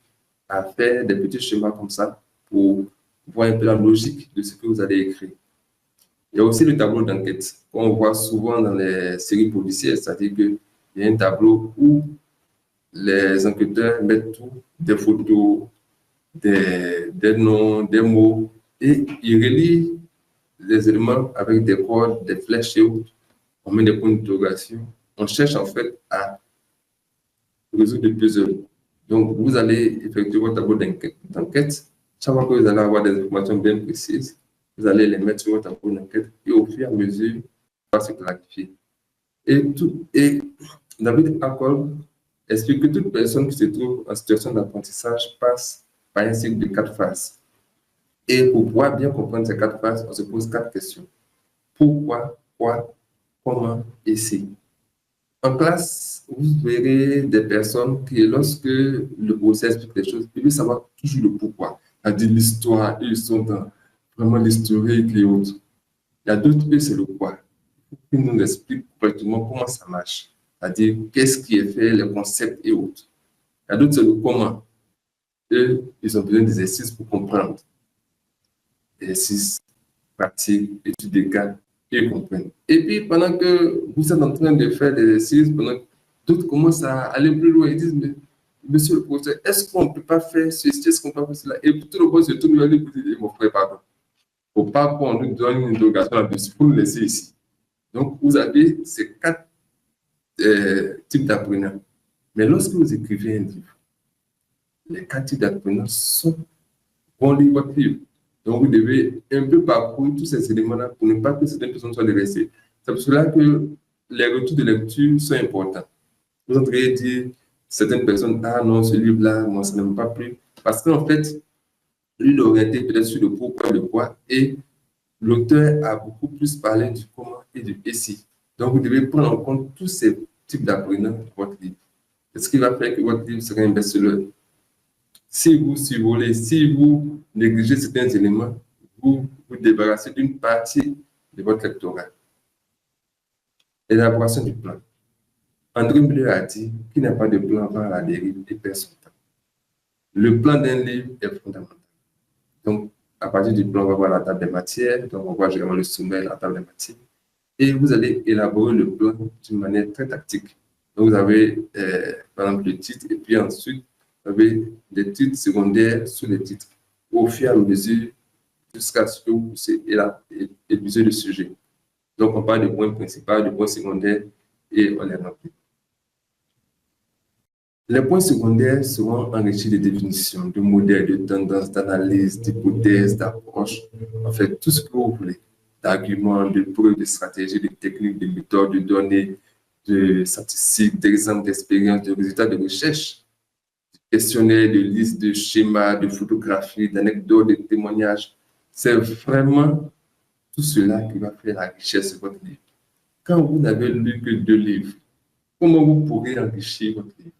à faire des petits schémas comme ça pour voir un peu la logique de ce que vous allez écrire. Il y a aussi le tableau d'enquête qu'on voit souvent dans les séries policières, c'est-à-dire qu'il y a un tableau où les enquêteurs mettent tout, des photos, des noms, des mots, et ils relient les éléments avec des codes, des flèches et autres. On met des points d'interrogation. On cherche en fait à résoudre des puzzles. Donc, vous allez effectuer votre tableau d'enquête. Chaque fois que vous allez avoir des informations bien précises, vous allez les mettre sur votre tableau d'enquête et au fur et à mesure, ça va se clarifier. Et David Acol explique que toute personne qui se trouve en situation d'apprentissage passe par un cycle de 4 phases. Et pour pouvoir bien comprendre ces 4 phases, on se pose 4 questions. Pourquoi, quoi, comment et si. En classe, vous verrez des personnes qui, lorsque le professeur explique les choses, ils veulent savoir toujours le pourquoi. C'est-à-dire l'histoire, ils sont dans vraiment l'historique et autres. Il y a d'autres, c'est le quoi. Ils nous expliquent correctement comment ça marche. C'est-à-dire qu'est-ce qui est fait, les concepts et autres. Il y a d'autres, c'est le comment. eux, ils ont besoin d'exercices pour comprendre. Exercices, pratiques, études de cas, ils comprennent. Et puis, pendant que vous êtes en train de faire des exercices, pendant que d'autres commencent à aller plus loin, ils disent, mais monsieur le professeur, est-ce qu'on ne peut pas faire ceci, est-ce qu'on ne peut pas faire cela? Et tout le monde se tourne vers lui pour dire, mon frère, pardon. Il ne faut pas qu'on nous donne une interrogation là-dessus, il faut nous laisser ici. Donc, vous avez ces 4 types d'apprenants. Mais lorsque vous écrivez un livre, les 4 types d'apprenants vont lire votre livre. Donc, vous devez un peu parcourir tous ces éléments-là pour ne pas que certaines personnes soient délaissées. C'est pour cela que les retours de lecture sont importants. Vous entendez dire certaines personnes, ah non, ce livre-là, moi, ça ne m'a pas plu. Parce qu'en fait, lui, il est orienté peut-être sur le pourquoi, le quoi, et l'auteur a beaucoup plus parlé du comment et du et si. Donc, vous devez prendre en compte tous ces types d'apprenants dans votre livre. C'est ce qui va faire que votre livre sera un best-seller. Si vous survolez, si vous négligez certains éléments, vous vous débarrassez d'une partie de votre lectorat. Élaboration du plan. André Miller a dit qu'il n'y a pas de plan va à la dérive et perd son temps. Le plan d'un livre est fondamental. Donc, à partir du plan, on va voir la table des matières, donc on voit généralement le sommet, la table des matières, et vous allez élaborer le plan d'une manière très tactique. Donc, vous avez, par exemple, le titre, et puis ensuite, vous avez des titres secondaires sous les titres, au fur et à mesure, jusqu'à ce que vous puissiez épuiser le sujet. Donc, on parle de points principaux, de points secondaires, et on les remplit. Les points secondaires seront enrichis de définitions, de modèles, de tendances, d'analyses, d'hypothèses, d'approches, en fait, tout ce que vous voulez, d'arguments, de preuves, de stratégies, de techniques, de méthodes, de données, de statistiques, d'exemples, d'expériences, de résultats de recherche, de questionnaires, de listes, de schémas, de photographies, d'anecdotes, de témoignages. C'est vraiment tout cela qui va faire la richesse de votre livre. Quand vous n'avez lu que 2 livres, comment vous pourrez enrichir votre livre?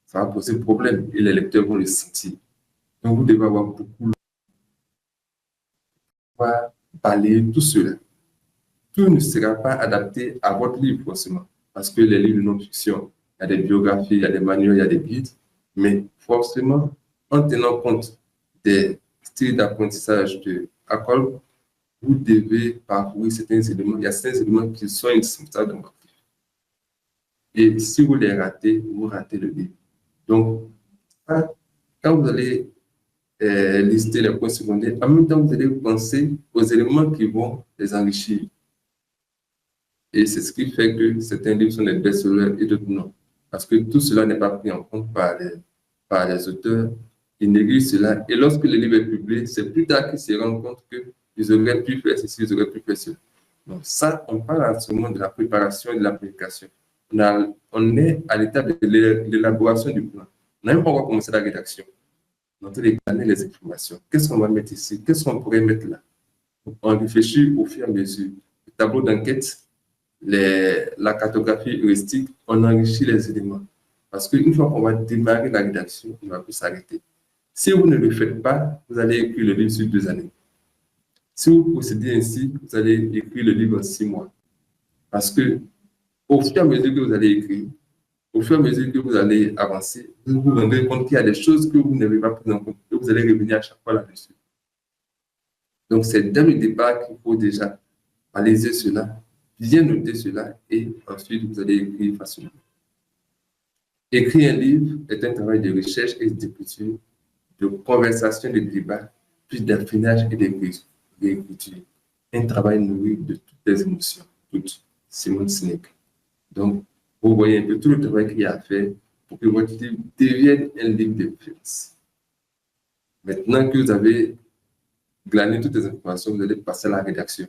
Ça va poser problème et les lecteurs vont le sentir. Donc, vous devez avoir beaucoup de balayer tout cela. Tout ne sera pas adapté à votre livre, forcément, parce que les livres de non-fiction, il y a des biographies, il y a des manuels, il y a des guides, mais forcément, en tenant compte des styles d'apprentissage de Acol, vous devez parcourir certains éléments. Il y a certains éléments qui sont indispensables dans votre livre. Et si vous les ratez, vous ratez le livre. Donc, quand vous allez lister les points secondaires, en même temps, vous allez penser aux éléments qui vont les enrichir. Et c'est ce qui fait que certains livres sont des best-sellers et d'autres non. Parce que tout cela n'est pas pris en compte par les auteurs. Ils négligent cela. Et lorsque le livre est publié, c'est plus tard qu'ils se rendent compte qu'ils auraient pu faire ceci, ils auraient pu faire cela. Donc ça, on parle à ce moment de la préparation et de l'application. On est à l'étape de l'élaboration du plan. On n'a même pas encore commencé la rédaction. On doit examiner les informations. Qu'est-ce qu'on va mettre ici? Qu'est-ce qu'on pourrait mettre là? On réfléchit au fur et à mesure. Le tableau d'enquête, la cartographie heuristique, on enrichit les éléments. Parce qu'une fois qu'on va démarrer la rédaction, on ne va plus s'arrêter. Si vous ne le faites pas, vous allez écrire le livre sur 2 années. Si vous procédez ainsi, vous allez écrire le livre en 6 mois. Parce que au fur et à mesure que vous allez écrire, au fur et à mesure que vous allez avancer, vous vous rendrez compte qu'il y a des choses que vous n'avez pas prises en compte, que vous allez revenir à chaque fois là-dessus. Donc, c'est dès le départ qu'il faut déjà baliser cela, bien noter cela, et ensuite, vous allez écrire facilement. Écrire un livre est un travail de recherche et d'écriture, de conversation, de débat, puis d'affinage et d'écriture. Un travail nourri de toutes les émotions, toutes. Simon Sinek. Donc, vous voyez un peu tout le travail qu'il y a à faire pour que votre livre devienne un livre de référence. Maintenant que vous avez glané toutes les informations, vous allez passer à la rédaction.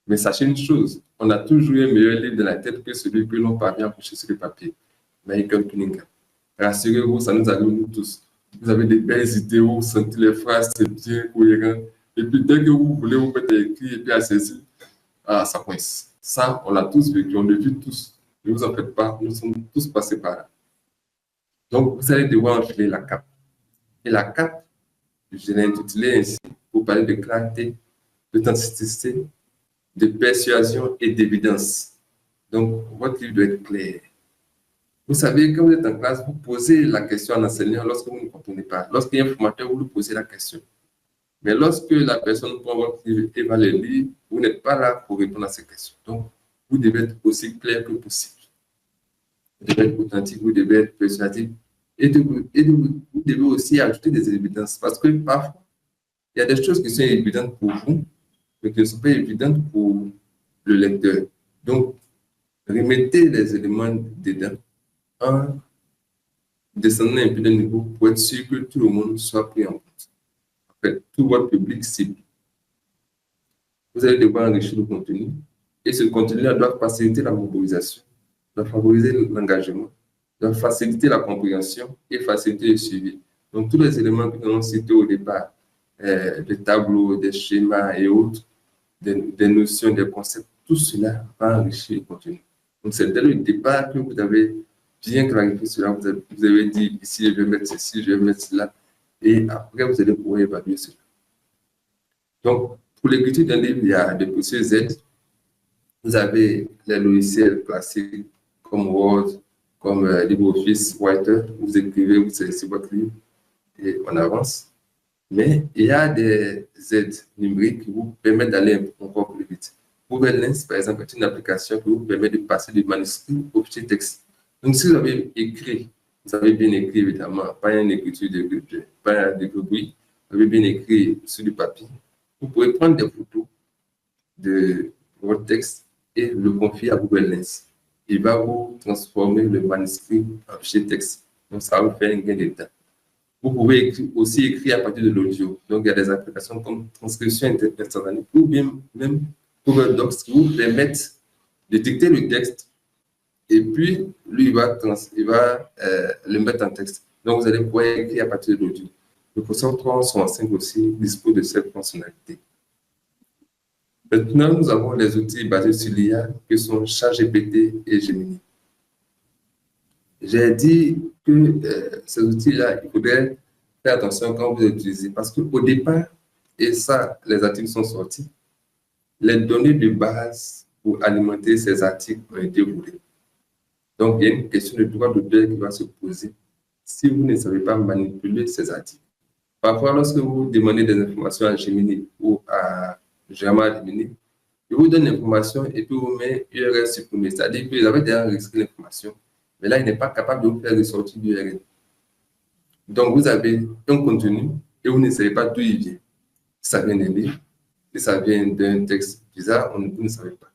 Mais sachez une chose, on a toujours un meilleur livre dans la tête que celui que l'on parvient à coucher sur le papier. Michael Cunningham. Rassurez-vous, ça nous arrive nous tous. Vous avez des belles idées, vous sentez les phrases, c'est bien cohérent. Et puis dès que vous voulez vous mettre à écrire et puis à saisir, ça coince. Ça, on l'a tous vécu, on le vit tous. Ne vous en faites pas, nous sommes tous passés par là. Donc, vous allez devoir enfiler la cape. Et la cape, je l'ai intitulée ainsi pour parler de clarté, d'authenticité, de persuasion et d'évidence. Donc, votre livre doit être clair. Vous savez, quand vous êtes en classe, vous posez la question à l'enseignant lorsque vous ne comprenez pas. Lorsqu'il y a un formateur, vous lui posez la question. Mais lorsque la personne prend votre livre et va le lire, vous n'êtes pas là pour répondre à ces questions. Donc, vous devez être aussi clair que possible. Vous devez être authentique, vous devez être persuasif. Vous devez aussi ajouter des évidences. Parce que parfois, il y a des choses qui sont évidentes pour vous, mais qui ne sont pas évidentes pour le lecteur. Donc, remettez les éléments dedans en descendant un peu de niveau pour être sûr que tout le monde soit pris en compte. En fait, tout votre public cible. Vous allez devoir enrichir le contenu et ce contenu doit faciliter la mobilisation, doit favoriser l'engagement, doit faciliter la compréhension et faciliter le suivi. Donc, tous les éléments que nous avons cités au départ, des tableaux, des schémas et autres, des notions, des concepts, tout cela va enrichir le contenu. Donc, c'est dès le départ que vous avez bien clarifié cela. Vous avez dit ici, je vais mettre ceci, je vais mettre cela. Et après, vous allez pouvoir évaluer cela. Donc, pour l'écriture d'un livre, il y a des précieuses aides. Vous avez les logiciels classiques comme Word, comme LibreOffice, Writer. Vous écrivez, vous sélectionnez votre livre et on avance. Mais il y a des aides numériques qui vous permettent d'aller encore plus vite. Google Lens, par exemple, est une application qui vous permet de passer du manuscrit au petit texte. Donc, si vous avez écrit, vous avez bien écrit, évidemment, pas une écriture pas de bruit, vous avez bien écrit sur du papier, vous pouvez prendre des photos de votre texte et le confier à Google Lens. Il va vous transformer le manuscrit en fichier texte. Donc, ça va vous faire un gain de temps. Vous pouvez aussi écrire à partir de l'audio. Donc, il y a des applications comme transcription instantanée ou bien même Google Docs qui vous permettent de dicter le texte et puis, lui, il va le mettre en texte. Donc, vous allez pouvoir écrire à partir de l'audio. Le Microsoft 365 aussi dispose de cette fonctionnalité. Maintenant, nous avons les outils basés sur l'IA qui sont ChatGPT et Gemini. J'ai dit que ces outils-là, il faudrait faire attention quand vous les utilisez parce qu'au départ, et ça, les articles sont sortis, les données de base pour alimenter ces articles ont été volées. Donc, il y a une question de droit d'auteur qui va se poser si vous ne savez pas manipuler ces articles. Parfois, lorsque vous demandez des informations à Gemini ou à Gemini, il vous donne l'information et puis vous met URL supprimée. C'est-à-dire que vous avez déjà enregistré l'information, mais là, il n'est pas capable de vous faire ressortir l'URL. Donc, vous avez un contenu et vous ne savez pas d'où il vient. Si ça vient d'un livre, si ça vient d'un texte bizarre, vous ne savez pas.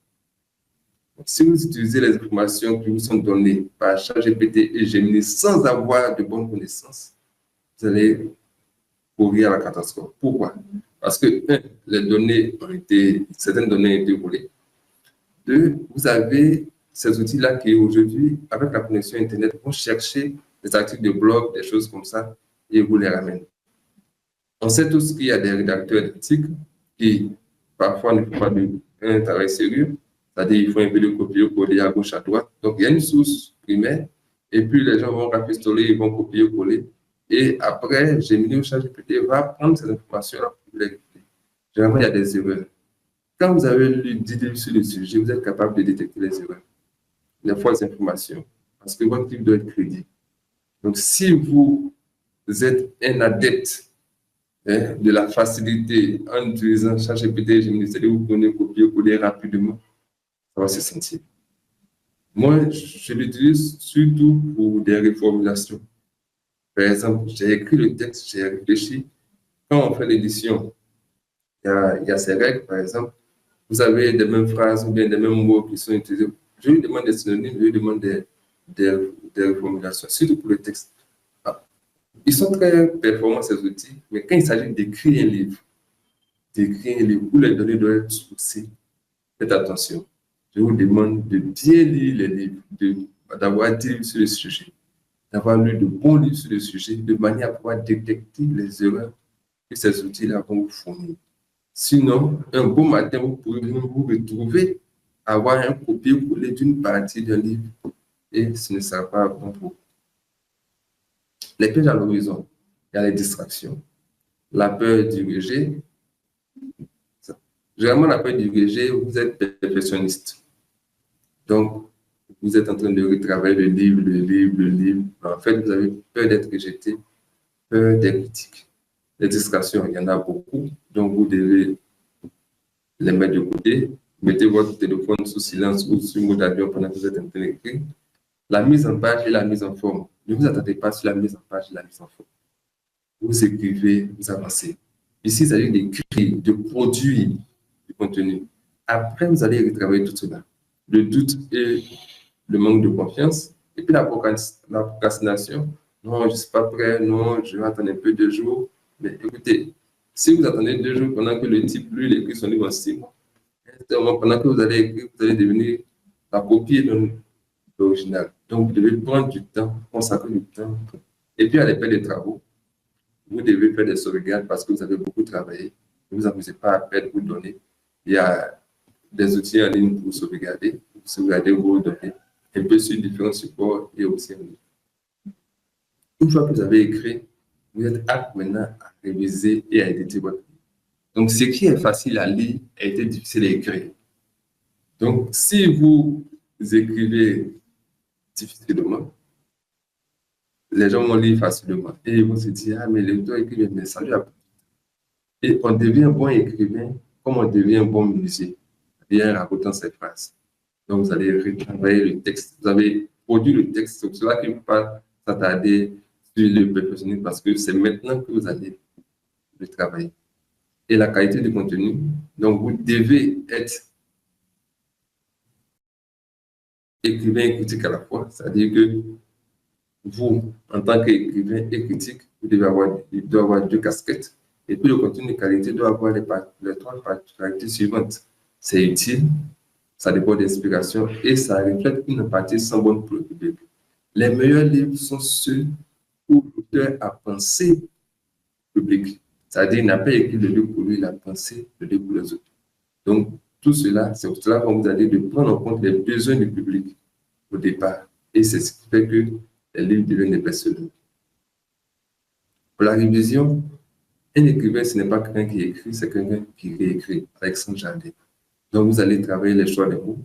Donc, si vous utilisez les informations qui vous sont données par ChatGPT et Gemini sans avoir de bonnes connaissances, vous allez courir à la catastrophe. Pourquoi? Parce que, certaines données ont été volées. Deux, vous avez ces outils-là qui, aujourd'hui, avec la connexion Internet, vont chercher des articles de blog, des choses comme ça, et vous les ramènent. On sait tous qu'il y a des rédacteurs d'articles qui, parfois, ne font pas un travail sérieux, c'est-à-dire qu'il faut un peu de copier-coller à gauche, à droite. Donc, il y a une source primaire, et puis les gens vont rafistoler, ils vont copier-coller, et après, Gemini ou ChatGPT va prendre ces informations-là pour les récupérer. Généralement, il y a des erreurs. Quand vous avez lu 10 livres sur le sujet, vous êtes capable de détecter les erreurs, les fausses informations, parce que votre livre doit être crédible. Donc, si vous êtes un adepte de la facilité en utilisant ChatGPT et Gemini, c'est-à-dire vous prenez copier-coller rapidement, ça va se sentir. Moi, je l'utilise surtout pour des reformulations. Par exemple, j'ai écrit le texte, j'ai réfléchi. Quand on fait l'édition, il y a ces règles, par exemple. Vous avez des mêmes phrases ou bien des mêmes mots qui sont utilisés. Je lui demande des synonymes, je lui demande des reformulations, surtout pour le texte. Ils sont très performants, ces outils, mais quand il s'agit d'écrire un livre où les données doivent être sourcées, faites attention. Je vous demande de bien lire les livres, d'avoir des livres sur le sujet, d'avoir lu de bons livres sur le sujet, de manière à pouvoir détecter les erreurs que ces outils-là vont vous fournir. Sinon, un beau matin, vous pourrez vous retrouver à avoir un copier-coller d'une partie d'un livre et ce ne sera pas bon pour vous. Les pièges à l'horizon, il y a les distractions, la peur du rejet. Généralement, la peur du rejet, vous êtes perfectionniste. Donc, vous êtes en train de retravailler le livre. En fait, vous avez peur d'être rejeté, peur des critiques. Les distractions, il y en a beaucoup, donc vous devez les mettre de côté. Mettez votre téléphone sous silence ou sur mode avion pendant que vous êtes en train d'écrire. La mise en page et la mise en forme. Ne vous attendez pas sur la mise en page et la mise en forme. Vous écrivez, vous avancez. Ici, il s'agit d'écrire, de produire du contenu. Après, vous allez retravailler tout cela. Le doute et le manque de confiance. Et puis la procrastination. Non, je ne suis pas prêt. Non, je vais attendre un peu 2 jours. Mais écoutez, si vous attendez 2 jours pendant que le type, lui, il écrit son livre en 6 mois, pendant que vous allez écrire, vous allez devenir la copie de l'original. Donc, vous devez prendre du temps, consacrer du temps. Et puis, à l'effet des travaux, vous devez faire des sauvegardes parce que vous avez beaucoup travaillé. Ne vous amusez pas à perdre vos données. Il y a des outils en ligne pour sauvegarder vos données, un peu sur différents supports et aussi en ligne. Une fois que vous avez écrit, vous êtes apte maintenant à réviser et à éditer votre livre. Donc, ce qui est facile à lire a été difficile à écrire. Donc, si vous écrivez difficilement, les gens vont lire facilement et ils vont se dire, ah, mais l'auteur écrit, mais ça lui a... Et on devient bon écrivain comme on devient bon musicien, bien racontant ses phrases. Donc, vous allez retravailler le texte. Vous avez produit le texte. C'est pour cela qu'il ne faut pas s'attarder sur le perfectionnisme parce que c'est maintenant que vous allez le travailler. Et la qualité du contenu. Donc, vous devez être écrivain et critique à la fois. C'est-à-dire que vous, en tant qu'écrivain et critique, vous devez avoir 2 casquettes. Et puis, le contenu de qualité doit avoir les 3 particularités suivantes. C'est utile, ça dépend d'inspiration et ça reflète une empathie sans bonne pour le public. Les meilleurs livres sont ceux où l'auteur a pensé le public. C'est-à-dire qu'il n'a pas écrit le livre pour lui, il a pensé le livre pour les autres. Donc, tout cela, c'est pour cela qu'on vous a dit de prendre en compte les besoins du public au départ. Et c'est ce qui fait que les livres deviennent des best-sellers. Pour la révision, un écrivain, ce n'est pas quelqu'un qui écrit, c'est quelqu'un qui réécrit, Alexandre Jardin. Donc, vous allez travailler les choix des mots,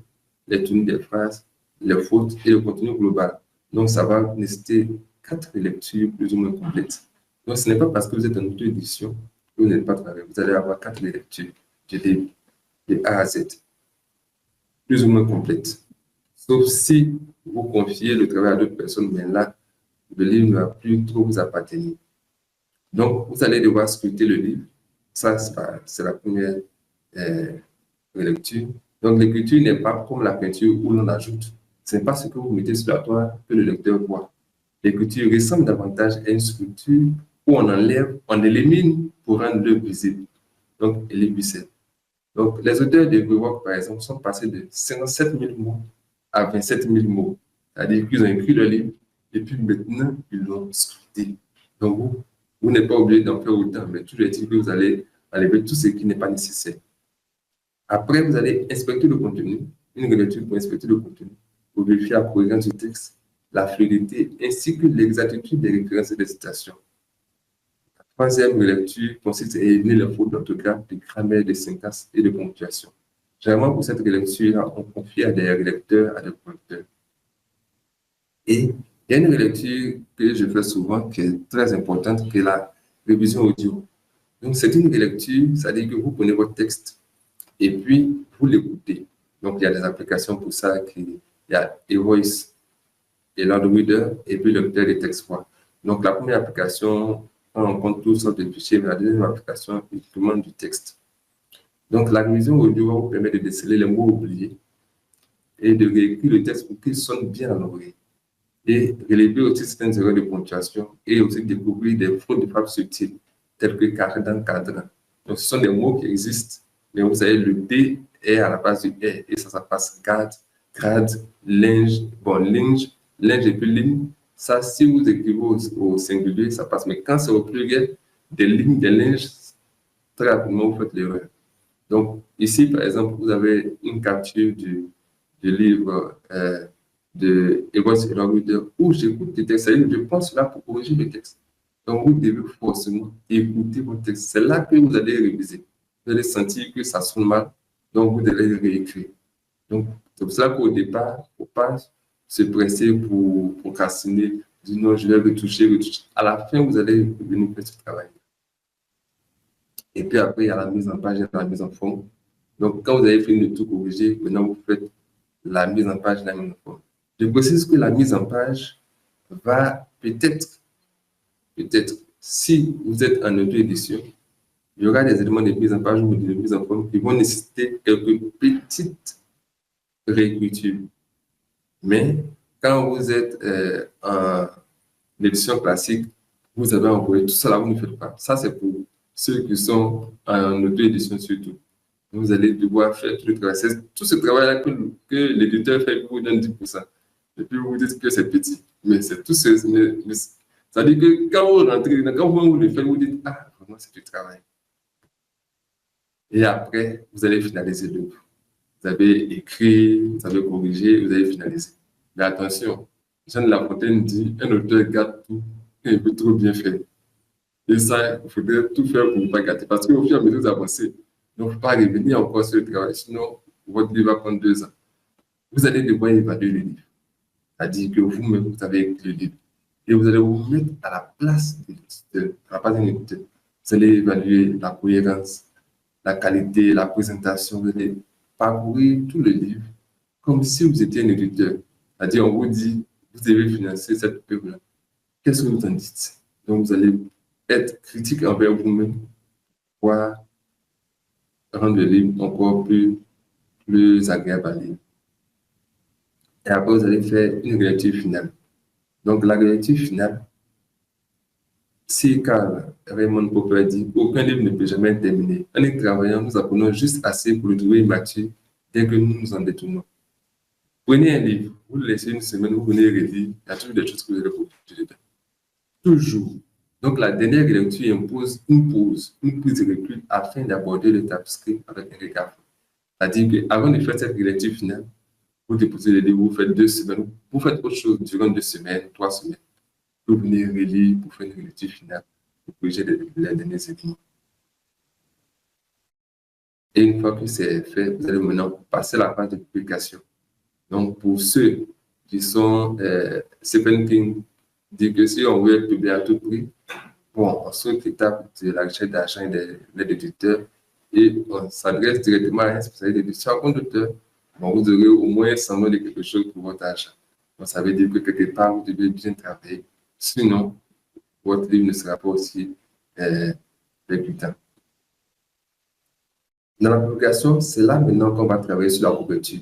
les tournures des phrases, les fautes et le contenu global. Donc, ça va nécessiter 4 lectures plus ou moins complètes. Donc, ce n'est pas parce que vous êtes en auto-édition que vous n'êtes pas travaillé. Vous allez avoir 4 lectures de A à Z, plus ou moins complètes. Sauf si vous confiez le travail à d'autres personnes, mais là, le livre ne va plus trop vous appartenir. Donc, vous allez devoir scruter le livre. Ça, c'est la première lecture. Donc, l'écriture n'est pas comme la peinture où l'on ajoute. Ce n'est pas ce que vous mettez sur la toile que le lecteur voit. L'écriture ressemble davantage à une sculpture où on enlève, on élimine pour rendre l'œuvre visible. Donc, elle est visuelle. Donc, les auteurs de Greywork, par exemple, sont passés de 57 000 mots à 27 000 mots. C'est-à-dire qu'ils ont écrit le livre et puis maintenant, ils l'ont sculpté. Donc, vous n'êtes pas obligé d'en faire autant, mais toujours est-il que vous allez enlever tout ce qui n'est pas nécessaire. Après, vous allez inspecter le contenu, une relecture pour inspecter le contenu, pour vérifier la cohérence du texte, la fluidité, ainsi que l'exactitude des références et des citations. La troisième relecture consiste à éliminer les fautes d'orthographe, de grammaire, de syntaxe et de ponctuation. Généralement, pour cette relecture, on confie à des relecteurs, à des correcteurs. Et il y a une relecture que je fais souvent qui est très importante, qui est la révision audio. Donc, c'est une relecture, c'est-à-dire que vous prenez votre texte et puis vous l'écoutez. Donc, il y a des applications pour ça. Il y a eVoice et LandReader et puis le lecteur des textes voix. Donc, la première application prend en compte toutes sortes de fichiers, mais la deuxième application, il demande du texte. Donc, la révision audio va vous permettre de déceler les mots oubliés et de réécrire le texte pour qu'il sonne bien à l'oreille. Et relever aussi certaines erreurs de ponctuation et aussi découvrir des fautes de frappe subtiles, telles que cardan, cadran. Donc, ce sont des mots qui existent, mais vous savez, le D est à la base du R et ça passe garde, grade, linge, bon, linge et puis ligne. Ça, si vous écrivez au singulier, ça passe. Mais quand c'est au pluriel, des lignes, des linges, très rapidement, vous faites l'erreur. Donc, ici, par exemple, vous avez une capture du livre de eVoice et LandReader où j'écoute le texte, je pense là pour corriger le texte. Donc, vous devez forcément écouter votre texte. C'est là que vous allez réviser. Vous allez sentir que ça sonne mal, donc vous devez réécrire. Donc, c'est pour cela qu'au départ, il ne faut pas se presser pour procrastiner, dire non, je vais retoucher. À la fin, vous allez venir faire ce travail. Et puis après, il y a la mise en page et la mise en forme. Donc, quand vous avez fini de tout corriger, maintenant vous faites la mise en page et la mise en forme. Je précise que la mise en page va peut-être, si vous êtes en auto-édition, il y aura des éléments de mise en page ou de mise en forme qui vont nécessiter quelques petites réécritures. Mais quand vous êtes en édition classique, vous avez envoyé tout ça là, vous ne faites pas. Ça, c'est pour ceux qui sont en auto-édition surtout. Vous allez devoir faire tout le travail. C'est tout ce travail-là que l'éditeur fait pour vous donne 10%. Et puis vous dites que c'est petit. Mais c'est tout ce. Ça veut dire que quand vous rentrez, quand vous le faites, vous dites ah, vraiment, c'est du travail. Et après, vous allez finaliser l'œuvre. Vous avez écrit, vous avez corrigé, vous avez finalisé. Mais attention, Jean de La Fontaine dit un auteur gâte tout et il peut trop bien faire. Et ça, il faudrait tout faire pour ne pas gâter. Parce qu'au fur et à mesure d'avancer, il ne faut pas revenir encore sur le travail. Sinon, votre livre va prendre 2 ans. Vous allez devoir évaluer le livre. C'est-à-dire que vous-même, vous avez écrit le livre. Et vous allez vous mettre à la place de l'éditeur, à la place d'un éditeur. Vous allez évaluer la cohérence, la qualité, la présentation. Vous allez parcourir tout le livre comme si vous étiez un éditeur. C'est-à-dire, on vous dit, vous devez financer cette œuvre-là. Qu'est-ce que vous en dites? Donc, vous allez être critique envers vous-même pour rendre le livre encore plus agréable à lire. Et après, vous allez faire une relecture finale. Donc, la relecture finale, si Karl Raymond Popper dit qu'aucun livre ne peut jamais être terminé, en y travaillant, nous apprenons juste assez pour le trouver immature dès que nous nous en détournons. Prenez un livre, vous le laissez une semaine, vous venez relire, il y a toujours des choses que vous allez corriger dedans. Toujours. Donc, la dernière relecture impose une pause, une prise de recul afin d'aborder le tapuscrit avec un regard. C'est-à-dire qu'avant de faire cette relecture finale, vous déposez le livre, vous faites 2 semaines, vous faites autre chose durant 2 semaines, 3 semaines. Vous venez relire pour faire une relecture finale, pour corriger les derniers éléments. Et une fois que c'est fait, vous allez maintenant passer à la phase de publication. Donc, pour ceux qui sont Stephen King dit que si on veut être publié à tout prix, bon, on saute l'étape de la recherche d'argent et de l'aide d'éditeur et on s'adresse directement à un spécialiste d'édition à compte d'auteur. Bon, vous aurez au moins 100 000 de quelque chose pour votre argent. Donc, ça veut dire que quelque part, vous devez bien travailler. Sinon, votre livre ne sera pas aussi réputant. Dans la publication, c'est là maintenant qu'on va travailler sur la couverture.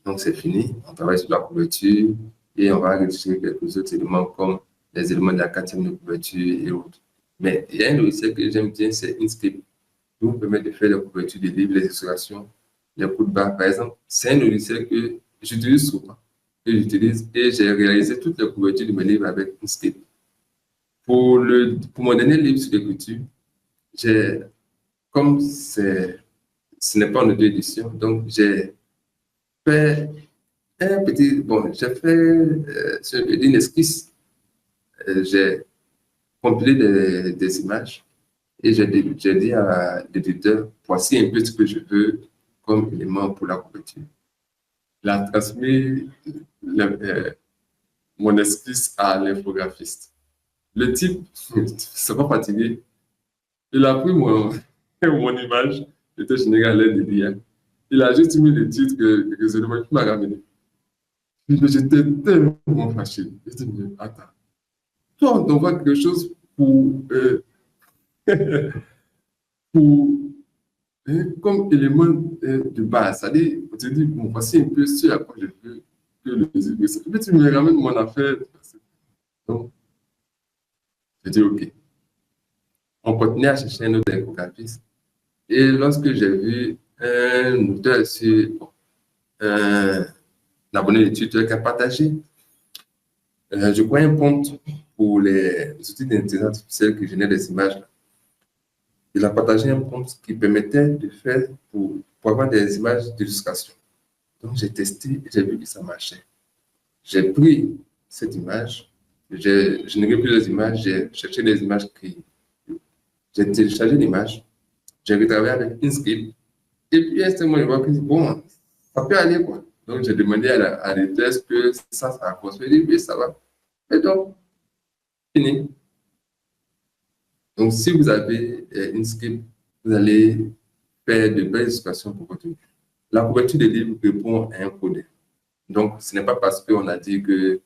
Donc, c'est fini. On travaille sur la couverture et on va rédiger quelques autres éléments comme les éléments de la 4e de couverture et autres. Mais il y a un logiciel que j'aime bien, c'est Inkscape, qui vous permet de faire la couverture des livres, les illustrations, les coups de barre. Par exemple, c'est un logiciel que j'utilise souvent, et j'ai réalisé toutes les couvertures de mes livres avec Inkscape. Pour mon dernier livre sur l'écriture, comme ce n'est pas en auto-édition, donc j'ai fait j'ai fait une esquisse. J'ai compilé des images et j'ai dit à l'éditeur, voici un peu ce que je veux comme élément pour la couverture. Il a transmis mon esquisse à l'infographiste. Le type ne s'est pas fatigué. Il a pris mon image, j'étais général à l'aide de l'IA. Il a juste mis le titre que il m'a ramené. J'étais tellement fâché. Je dis, mais attends, toi, on t'envoie quelque chose pour comme élément de base. C'est-à-dire, on te dit, bon, voici un peu ce à quoi je veux que le musique. Et puis tu me ramènes mon affaire. Donc, j'ai dit, OK. On continuait à chercher un autre infographiste. Et lorsque j'ai vu un auteur sur un abonné de tuteur qui a partagé, je crois, un prompt pour les outils d'intelligence artificielle qui génèrent des images. Il a partagé un prompt qui permettait de faire pour avoir des images d'illustration. Donc, j'ai testé et j'ai vu que ça marchait. J'ai pris cette image, j'ai généré plusieurs images, j'ai cherché des images créées. J'ai téléchargé l'image, j'ai retravaillé avec Inkscape. Et puis, à ce moment, je vois que bon, ça peut aller quoi. Donc, j'ai demandé à l'éditeur est-ce que ça a construit. Il dit oui, ça va. Et donc, fini. Donc, si vous avez une script, vous allez faire de belles illustrations pour votre livre. La couverture des livres répond à un codé. Donc, ce n'est pas parce qu'on a dit que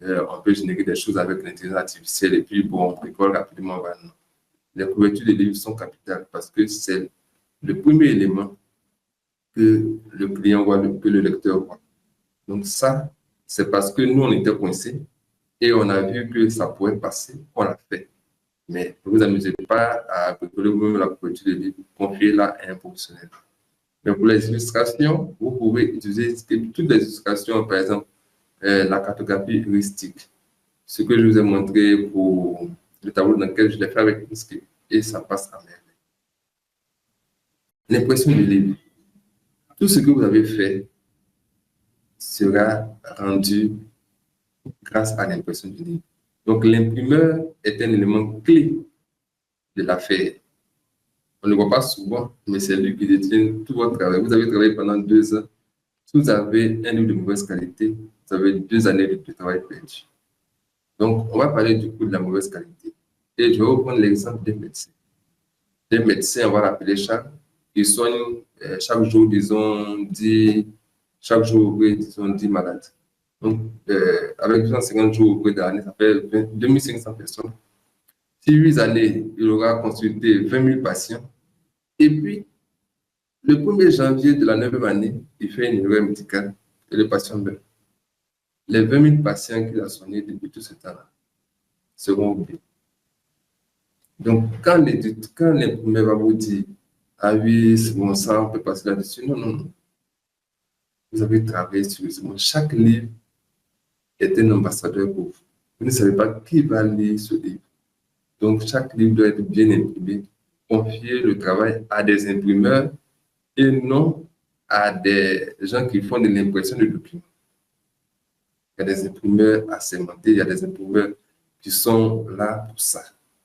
on peut générer des choses avec l'intelligence artificielle et puis, bon, on bricole rapidement. Ben non. Les couvertures des livres sont capitales parce que c'est le premier élément que le client voit, que le lecteur voit. Donc, ça, c'est parce que nous, on était coincés et on a vu que ça pourrait passer, on l'a fait. Mais ne vous amusez pas à bricoler vous-même la couverture des livres, confiez-la à un professionnel. Mais pour les illustrations, vous pouvez utiliser toutes les illustrations, par exemple, la cartographie heuristique. Ce que je vous ai montré pour le tableau dans lequel je l'ai fait avec une script et ça passe à merveille. L'impression du livre. Tout ce que vous avez fait sera rendu grâce à l'impression du livre. Donc, l'imprimeur est un élément clé de l'affaire. On ne le voit pas souvent, mais c'est lui qui détient tout votre travail. Vous avez travaillé pendant 2 ans. Si vous avez un livre de mauvaise qualité, vous avez 2 années de travail perdu. Donc, on va parler du coup de la mauvaise qualité. Et je vais vous prendre l'exemple des médecins. Des médecins, on va l'appeler Charles, qui soignent chaque jour, disons, 10 malades. Donc, avec 250 jours ouvrés dans l'année, ça fait 2500 personnes. Si 8 années, il aura consulté 20 000 patients. Et puis, le 1er janvier de la 9e année, il fait une erreur médicale et le patient meurt. Les 20 000 patients qu'il a soignés depuis tout ce temps-là seront oubliés. Donc, quand l'imprimeur va vous dire, ah oui, c'est bon, ça, on peut passer là-dessus. Non, non, non. Vous avez travaillé sur ce mot. Chaque livre est un ambassadeur pour vous. Vous ne savez pas qui va lire ce livre. Donc, chaque livre doit être bien imprimé. Confier le travail à des imprimeurs et non à des gens qui font de l'impression de documents. Il y a des imprimeurs assermentés, il y a des imprimeurs qui sont là pour ça.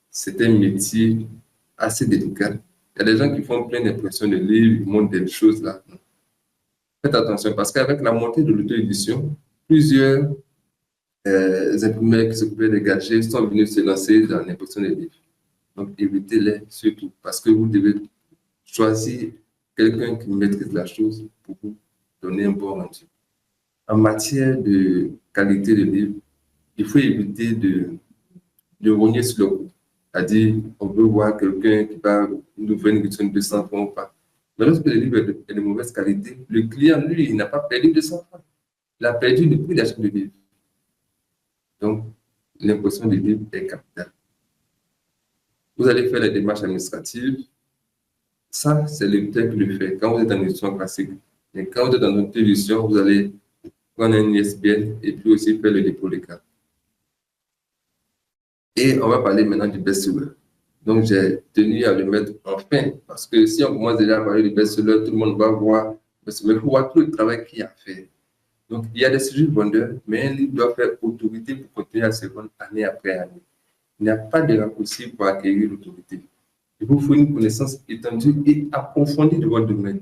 C'est un métier assez délicat. Il y a des gens qui font plein d'impressions de livres, ils montrent des choses là. Faites attention parce qu'avec la montée de l'auto-édition, plusieurs imprimeurs qui s'occupaient des gadgets sont venus se lancer dans l'impression des livres. Donc, évitez-les surtout parce que vous devez choisir quelqu'un qui maîtrise la chose pour vous donner un bon rendu. En matière de qualité de livre, il faut éviter de rogner sur le coût. C'est-à-dire, on veut voir quelqu'un qui va nous faire une réduction de 200 francs ou pas. Mais lorsque le livre est de mauvaise qualité, le client, lui, il n'a pas perdu 200 francs. Il a perdu le prix d'achat du livre. Donc, l'impression du livre est capitale. Vous allez faire les démarches administratives. Ça, c'est l'éditeur qui le fait quand vous êtes en édition classique. Mais quand vous êtes dans une édition, vous allez prendre un ISBN et puis aussi faire le dépôt des cartes. Et on va parler maintenant du best-seller. Donc, j'ai tenu à le mettre en fin, parce que si on commence déjà à parler du best-seller, tout le monde va voir, mais il faut voir tout le travail qu'il y a à faire. Donc, il y a des sujets vendeurs, mais un livre doit faire autorité pour continuer à se vendre année après année. Il n'y a pas de raccourci pour acquérir l'autorité. Il vous faut une connaissance étendue et approfondie de votre domaine.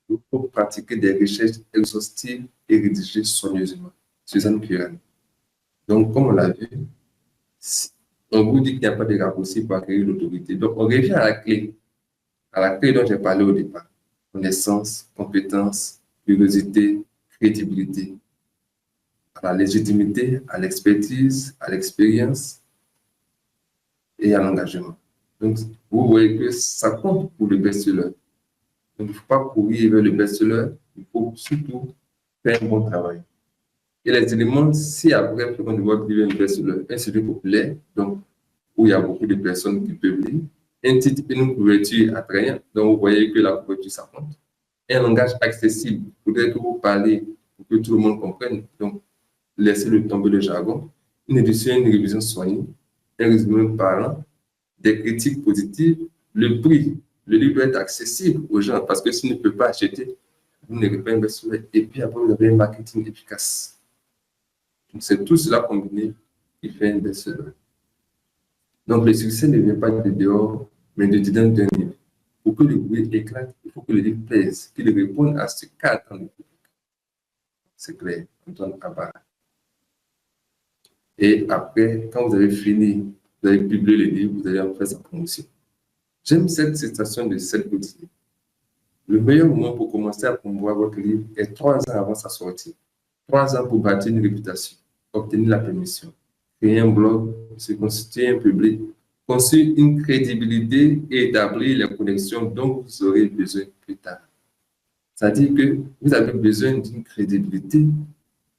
Il faut pratiquer des recherches exhaustives et rédiger soigneusement. Suzanne Piran. Donc, comme on l'a vu, on vous dit qu'il n'y a pas de raccourci pour acquérir l'autorité. Donc, on revient à la clé dont j'ai parlé au départ. Connaissance, compétence, curiosité, crédibilité. À la légitimité, à l'expertise, à l'expérience et à l'engagement. Donc, vous voyez que ça compte pour le best-seller. Donc, il ne faut pas courir vers le best-seller, il faut surtout faire un bon travail. Et les éléments, si après, on doit vivre un best-seller, un sujet populaire, donc, où il y a beaucoup de personnes qui peuvent lire, un titre et une couverture attrayante, donc vous voyez que la couverture, ça compte. Un langage accessible, il faudrait que vous parlez pour que tout le monde comprenne. Donc, laissez tomber le jargon. Une édition, une révision soignée, un résumé parlant, des critiques positives, le prix. Le livre doit être accessible aux gens parce que s'ils ne peuvent pas acheter, vous n'avez pas un best-seller. Et puis après, vous avez un marketing efficace. Donc, c'est tout cela combiné qui fait un best-seller. Donc, le succès ne vient pas de dehors, mais de dedans d'un livre. Pour que le bruit éclate, il faut que le livre plaise, qu'il réponde à ce qu'attend le public. c'est clair, Antoine Abba. Et après, quand vous avez fini, vous avez publié le livre, vous allez en faire sa promotion. J'aime cette citation de Seth Godin. Le meilleur moment pour commencer à promouvoir votre livre est 3 ans avant sa sortie. 3 ans pour bâtir une réputation, obtenir la permission, créer un blog, se constituer un public, construire une crédibilité et établir les connexions dont vous aurez besoin plus tard. C'est-à-dire que vous avez besoin d'une crédibilité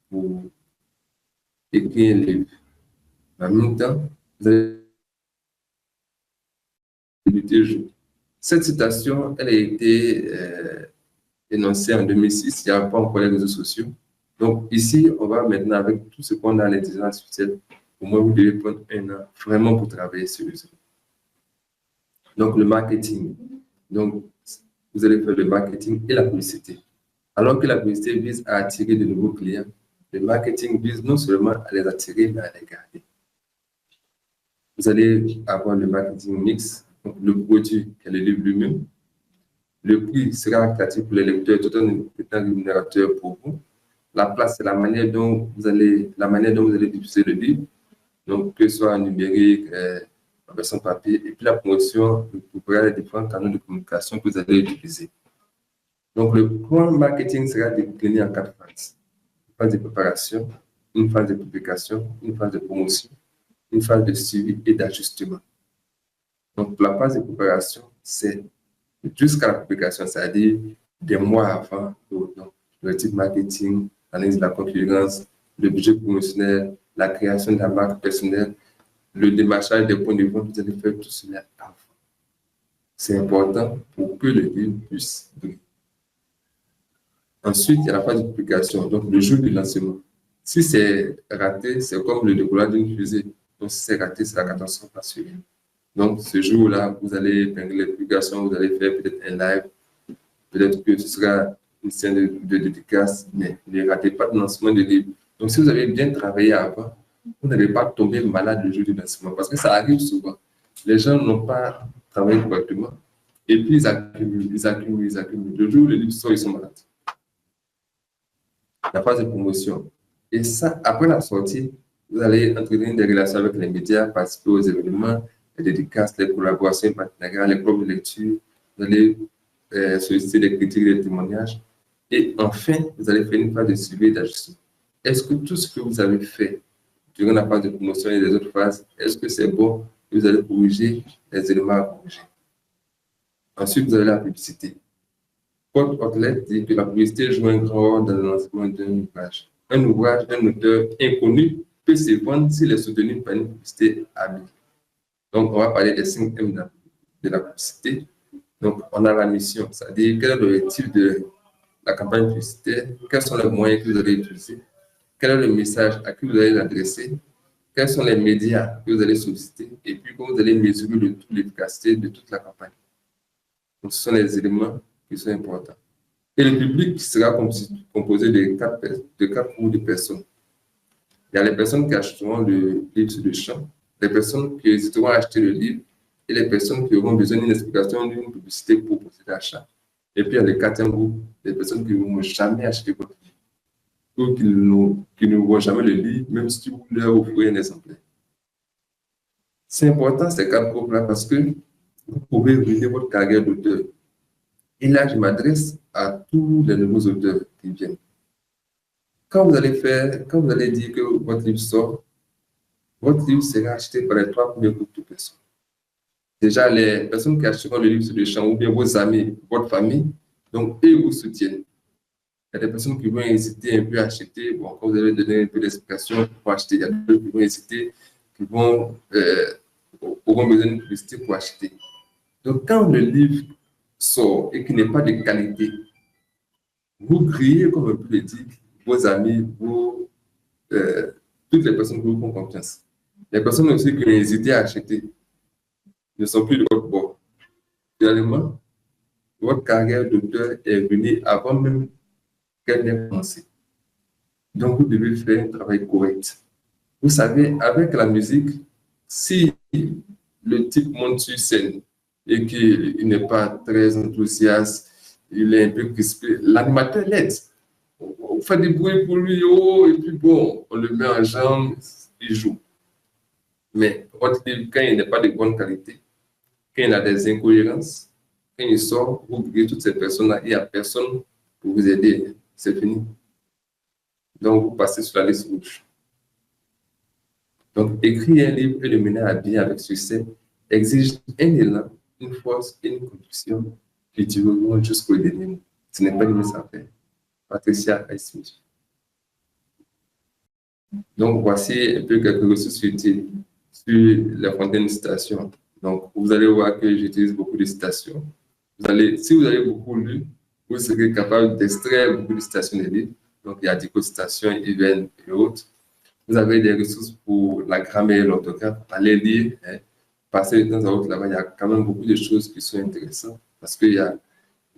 pour écrire un livre. En même temps, vous avez débuté. Cette citation, elle a été énoncée en 2006, il n'y a pas encore les réseaux sociaux. Donc ici, on va maintenant, avec tout ce qu'on a à l'intelligence artificielle, au moins vous devez prendre 1 an vraiment pour travailler sur le réseau. Donc le marketing. Donc, vous allez faire le marketing et la publicité. Alors que la publicité vise à attirer de nouveaux clients, le marketing vise non seulement à les attirer, mais à les garder. Vous allez avoir le marketing mix, donc le produit qui est le livre lui-même. Le prix sera attractif pour les lecteurs, tout en étant rémunérateur pour vous. La place, c'est la manière dont vous allez diffuser le livre, donc que ce soit en numérique, en version papier, et puis la promotion, vous pourrez les différents canaux de communication que vous allez utiliser. Donc, le plan marketing sera décliné en 4 phases. Une phase de préparation, une phase de publication, une phase de promotion, une phase de suivi et d'ajustement. Donc, la phase de préparation, c'est jusqu'à la publication, c'est-à-dire des mois avant. Donc, le type marketing, l'analyse de la concurrence, le budget promotionnel, la création de la marque personnelle, le démarchage des points de vente, vous allez faire tout cela avant. C'est important pour que le livre puisse briller. Ensuite, il y a la phase de publication, donc le jour du lancement. Si c'est raté, c'est comme le décollage d'une fusée. Donc, si c'est raté, c'est la catastrophe assurée. Donc, ce jour-là, vous allez épingler les publications, vous allez faire peut-être un live, peut-être que ce sera une scène de dédicace, mais ne ratez pas de lancement de livre. Donc, si vous avez bien travaillé avant, vous n'allez pas tomber malade le jour du lancement, parce que ça arrive souvent. Les gens n'ont pas travaillé correctement, et puis ils accumulent. Le jour où le livre sort, ils sont malades. La phase de promotion. Et ça, après la sortie, vous allez entretenir des relations avec les médias, participer aux événements, les dédicaces, les collaborations, les partenariats, les clubs de lecture. Vous allez solliciter des critiques, des témoignages. Et enfin, vous allez faire une phase de suivi et d'ajustement. Est-ce que tout ce que vous avez fait durant la phase de promotion et les autres phases, est-ce que c'est bon? Vous allez corriger les éléments à corriger. Ensuite, vous avez la publicité. Paul Otlet dit que la publicité joue un grand rôle dans le lancement d'un ouvrage. Un ouvrage d'un auteur inconnu peut se vendre s'il est soutenu par une publicité habile. Donc, on va parler des 5 M de la publicité. Donc, on a la mission, c'est-à-dire quel est l'objectif de la campagne publicitaire, quels sont les moyens que vous allez utiliser, quel est le message à qui vous allez l'adresser, quels sont les médias que vous allez solliciter, et puis comment vous allez mesurer l'efficacité de toute la campagne. Donc, ce sont les éléments qui sont importants. Et le public sera composé de 4 groupes de personnes. Il y a les personnes qui achèteront le livre sur le champ, les personnes qui hésiteront à acheter le livre et les personnes qui auront besoin d'une explication d'une publicité pour procéder à l'achat. Et puis, il y a le 4e groupe, les personnes qui ne vont jamais acheter votre livre ou qui ne vont jamais le lire, même si vous leur offrez un exemplaire. C'est important ces 4 groupes-là parce que vous pouvez ruiner votre carrière d'auteur. Et là, je m'adresse à tous les nouveaux auteurs qui viennent. Quand vous allez dire que votre livre sort, votre livre sera acheté par les 3 premiers groupes de personnes. Déjà, les personnes qui achèteront le livre sur le champ, ou bien vos amis, votre famille, donc eux vous soutiennent. Il y a des personnes qui vont hésiter un peu à acheter. Bon, quand vous allez donner un peu d'explication pour acheter, il y a d'autres qui vont hésiter, qui auront besoin d'une publicité pour acheter. Donc, quand le livre sort et qu'il n'est pas de qualité, vous criez, comme un peu le dit, vos amis, toutes les personnes qui vous font confiance. Les personnes aussi qui ont hésité à acheter ne sont plus de votre bord. Finalement, votre carrière d'auteur est venue avant même qu'elle n'ait commencé. Donc, vous devez faire un travail correct. Vous savez, avec la musique, si le type monte sur scène et qu'il n'est pas très enthousiaste, il est un peu crispé, l'animateur l'aide. fait du bruit pour lui, oh, et puis bon, on le met en jambe, il joue. Mais votre livre, quand il n'est pas de bonne qualité, quand il a des incohérences, quand il sort, vous oubliez toutes ces personnes-là, il n'y a personne pour vous aider. C'est fini. Donc, vous passez sur la liste rouge. Donc, écrire un livre et le mener à bien avec succès exige un élan, une force et une conviction qui dureront jusqu'au dernier mot. Ce n'est pas une mince affaire. Patricia Highsmith. Donc, voici un peu quelques ressources utiles sur les fontaines de citations. Donc, vous allez voir que j'utilise beaucoup de citations. Si vous avez beaucoup lu, vous serez capable d'extraire beaucoup de citations des livres. Donc, il y a des citations, Even et autres. Vous avez des ressources pour la grammaire et l'orthographe. Allez lire, hein, passer de temps à autre là-bas. Il y a quand même beaucoup de choses qui sont intéressantes parce qu'il y a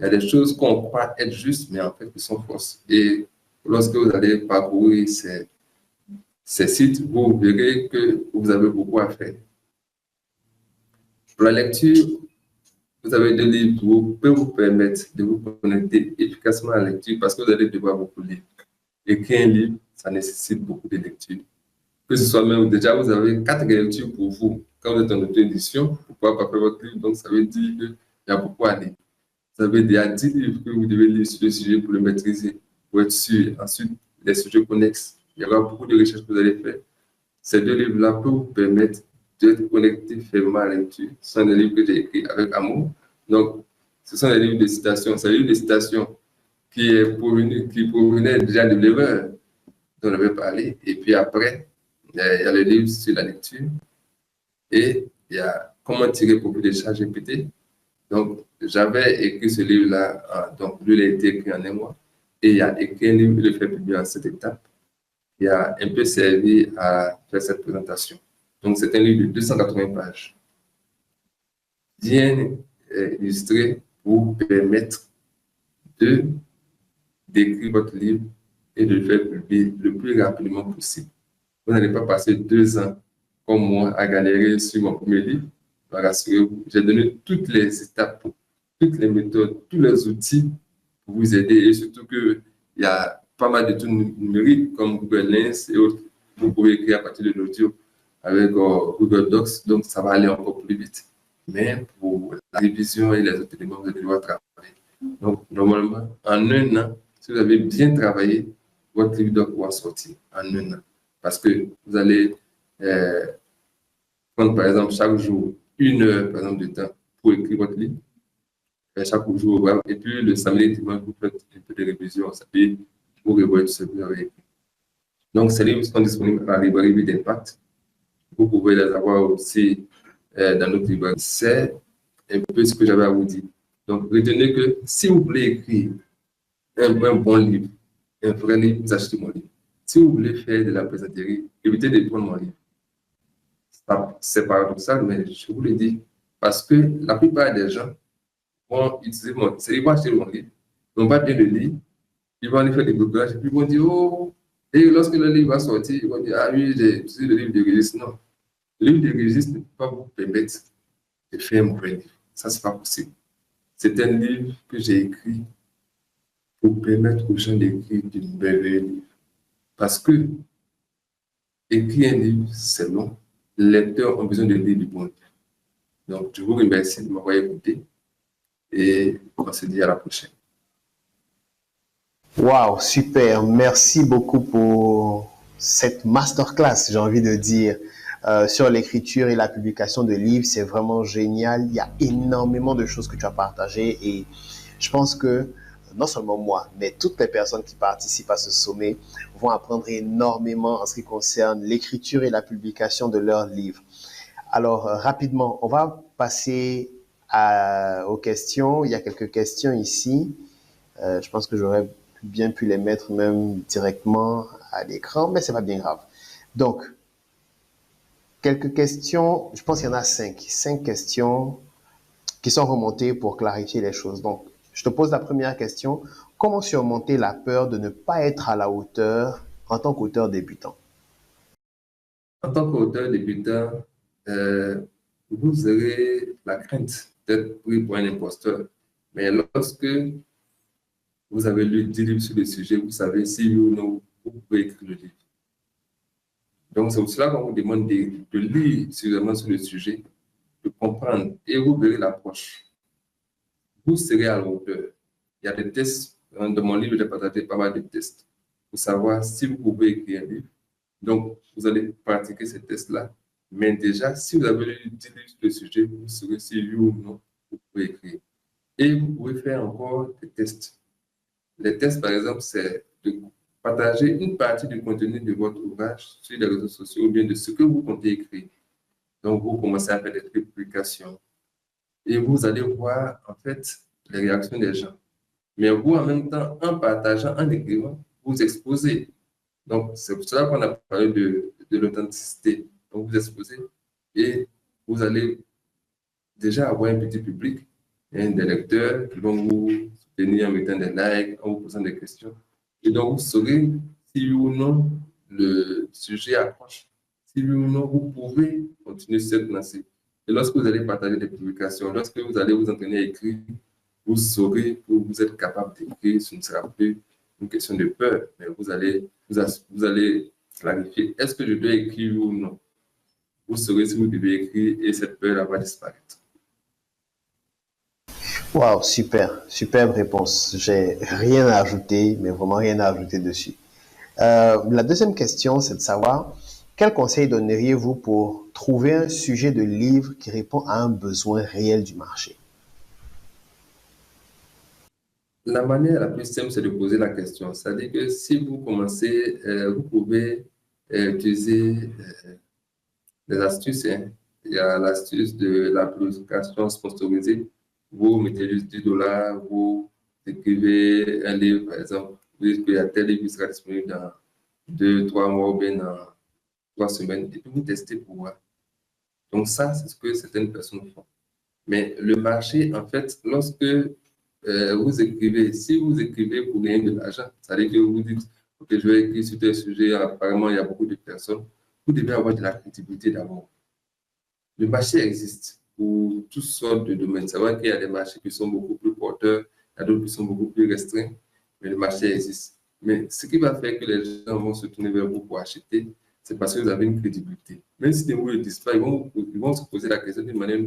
des choses qu'on croit être justes, mais en fait qui sont fausses. Et lorsque vous allez parcourir ces sites, vous verrez que vous avez beaucoup à faire. Pour la lecture, vous avez deux livres qui peuvent vous permettre de vous connecter efficacement à la lecture parce que vous allez devoir beaucoup lire. Écrire un livre, ça nécessite beaucoup de lecture. Que ce soit même, déjà, vous avez 4 lectures pour vous. Quand vous êtes en auto-édition, pour pouvoir pas faire votre livre, donc ça veut dire qu'il y a beaucoup à lire. Vous avez déjà 10 livres que vous devez lire sur le sujet pour le maîtriser, pour être sûr. Ensuite, les sujets connexes. Il y aura beaucoup de recherches que vous allez faire. Ces deux livres-là peuvent vous permettre d'être connecté fermement à la lecture. Ce sont des livres que j'ai écrits avec amour. Donc, ce sont des livres de citations. C'est un livre de citations qui provenait déjà de l'erreur dont on avait parlé. Et puis après, il y a le livre sur la lecture. Et il y a comment tirer profit de ChatGPT. Donc, j'avais écrit ce livre-là. Donc, lui, il a été écrit en un mois. Et il a écrit un livre, il le fait publier en 7 étapes. Qui a un peu servi à faire cette présentation. Donc, c'est un livre de 280 pages, bien illustré pour vous permettre d'écrire votre livre et de le faire publier le plus rapidement possible. Vous n'allez pas passer 2 ans comme moi à galérer sur mon premier livre. Rassurez-vous, j'ai donné toutes les étapes, toutes les méthodes, tous les outils pour vous aider et surtout qu'il y a pas mal de tools numériques comme Google Lens et autres. Vous pouvez écrire à partir de l'audio avec Google Docs, donc ça va aller encore plus vite. Mais pour la révision et les autres éléments, vous allez devoir travailler. Donc, normalement, en un an, si vous avez bien travaillé, votre livre doit pouvoir sortir en un an. Parce que vous allez prendre, par exemple, chaque jour, 1 heure, par exemple, de temps pour écrire votre livre. Chaque jour, et puis le samedi, dimanche, vous faites un peu de révision, ça peut vous revoir tout ce que vous avez écrit. Donc, ces livres sont disponibles à la librairie Vie d'Impact. Vous pouvez les avoir aussi dans notre librairie. C'est un peu ce que j'avais à vous dire. Donc, retenez que si vous voulez écrire un bon livre, un vrai livre, vous achetez mon livre. Si vous voulez faire de la plaisanterie, évitez de prendre mon livre. C'est paradoxal, mais je vous le dis. Parce que la plupart des gens vont utiliser ils vont acheter mon livre, ils ne vont pas bien le lire, ils vont aller faire des blocages, et puis ils vont dire, oh, et lorsque le livre va sortir, ils vont dire, ah oui, j'ai utilisé le livre de registre. Non, le livre de registre ne peut pas vous permettre de faire un vrai livre. Ça, ce n'est pas possible. C'est un livre que j'ai écrit pour permettre aux gens d'écrire de merveilleux livres. Parce que écrire un livre, c'est long. Les lecteurs ont besoin de lire du bon livre. Donc, je vous remercie de m'avoir écouté et on se dit à la prochaine. Wow, super. Merci beaucoup pour cette masterclass, j'ai envie de dire, sur l'écriture et la publication de livres. C'est vraiment génial. Il y a énormément de choses que tu as partagées et je pense que non seulement moi, mais toutes les personnes qui participent à ce sommet vont apprendre énormément en ce qui concerne l'écriture et la publication de leurs livres. Alors, rapidement, on va passer aux questions. Il y a quelques questions ici. Je pense que j'aurais bien pu les mettre même directement à l'écran, mais c'est pas bien grave. Donc, quelques questions, je pense qu'il y en a 5. 5 questions qui sont remontées pour clarifier les choses. Donc, je te pose la première question. Comment surmonter la peur de ne pas être à la hauteur en tant qu'auteur débutant? En tant qu'auteur débutant, vous aurez la crainte d'être pris pour un imposteur. Mais lorsque vous avez lu 10 livres sur le sujet, vous savez si oui ou non vous pouvez écrire le livre. Donc, c'est pour cela qu'on vous demande de lire suffisamment sur le sujet, de comprendre, et vous verrez l'approche. Vous serez à la hauteur. Il y a des tests, dans mon livre, j'ai partagé pas mal de tests pour savoir si vous pouvez écrire un livre. Donc, vous allez pratiquer ces tests-là. Mais déjà, si vous avez lu 10 livres sur le sujet, vous saurez si oui ou non vous pouvez écrire. Et vous pouvez faire encore des tests. Les tests, par exemple, c'est de partager une partie du contenu de votre ouvrage sur les réseaux sociaux ou bien de ce que vous comptez écrire. Donc, vous commencez à faire des publications et vous allez voir, en fait, les réactions des gens. Mais vous, en même temps, en partageant, en écrivant, vous exposez. Donc, c'est pour cela qu'on a parlé de l'authenticité. Donc, vous exposez et vous allez déjà avoir un petit public, des lecteurs qui vont vous soutenir en mettant des likes, en vous posant des questions. Et donc, vous saurez si oui ou non le sujet accroche, si oui ou non vous pouvez continuer sur cette lancée. Et lorsque vous allez partager des publications, lorsque vous allez vous entraîner à écrire, vous saurez que vous êtes capable d'écrire, ce ne sera plus une question de peur, mais vous allez clarifier, est-ce que je dois écrire ou non? Vous saurez si vous devez écrire et cette peur va disparaître. Wow, super, superbe réponse. J'ai rien à ajouter, mais vraiment rien à ajouter dessus. La deuxième question, c'est de savoir quel conseil donneriez-vous pour trouver un sujet de livre qui répond à un besoin réel du marché? La manière la plus simple, c'est de poser la question. C'est-à-dire que si vous commencez, vous pouvez utiliser des astuces. Hein. Il y a l'astuce de la publication sponsorisée. Vous mettez juste $10, vous écrivez un livre, par exemple. Vous dites qu'il y a tel livre qui sera disponible dans 2, 3 mois ou bien dans 3 semaines. Et puis vous testez pour voir. Donc ça, c'est ce que certaines personnes font. Mais le marché, en fait, lorsque vous écrivez, si vous écrivez pour gagner de l'argent, c'est-à-dire que vous dites que je vais écrire sur tel sujet, apparemment il y a beaucoup de personnes, vous devez avoir de la crédibilité d'abord. Le marché existe pour toutes sortes de domaines. C'est vrai qu'il y a des marchés qui sont beaucoup plus porteurs, il y a d'autres qui sont beaucoup plus restreints, mais le marché existe. Mais ce qui va faire que les gens vont se tourner vers vous pour acheter, c'est parce que vous avez une crédibilité. Même si vous ne le disent pas, ils vont se poser la question d'une manière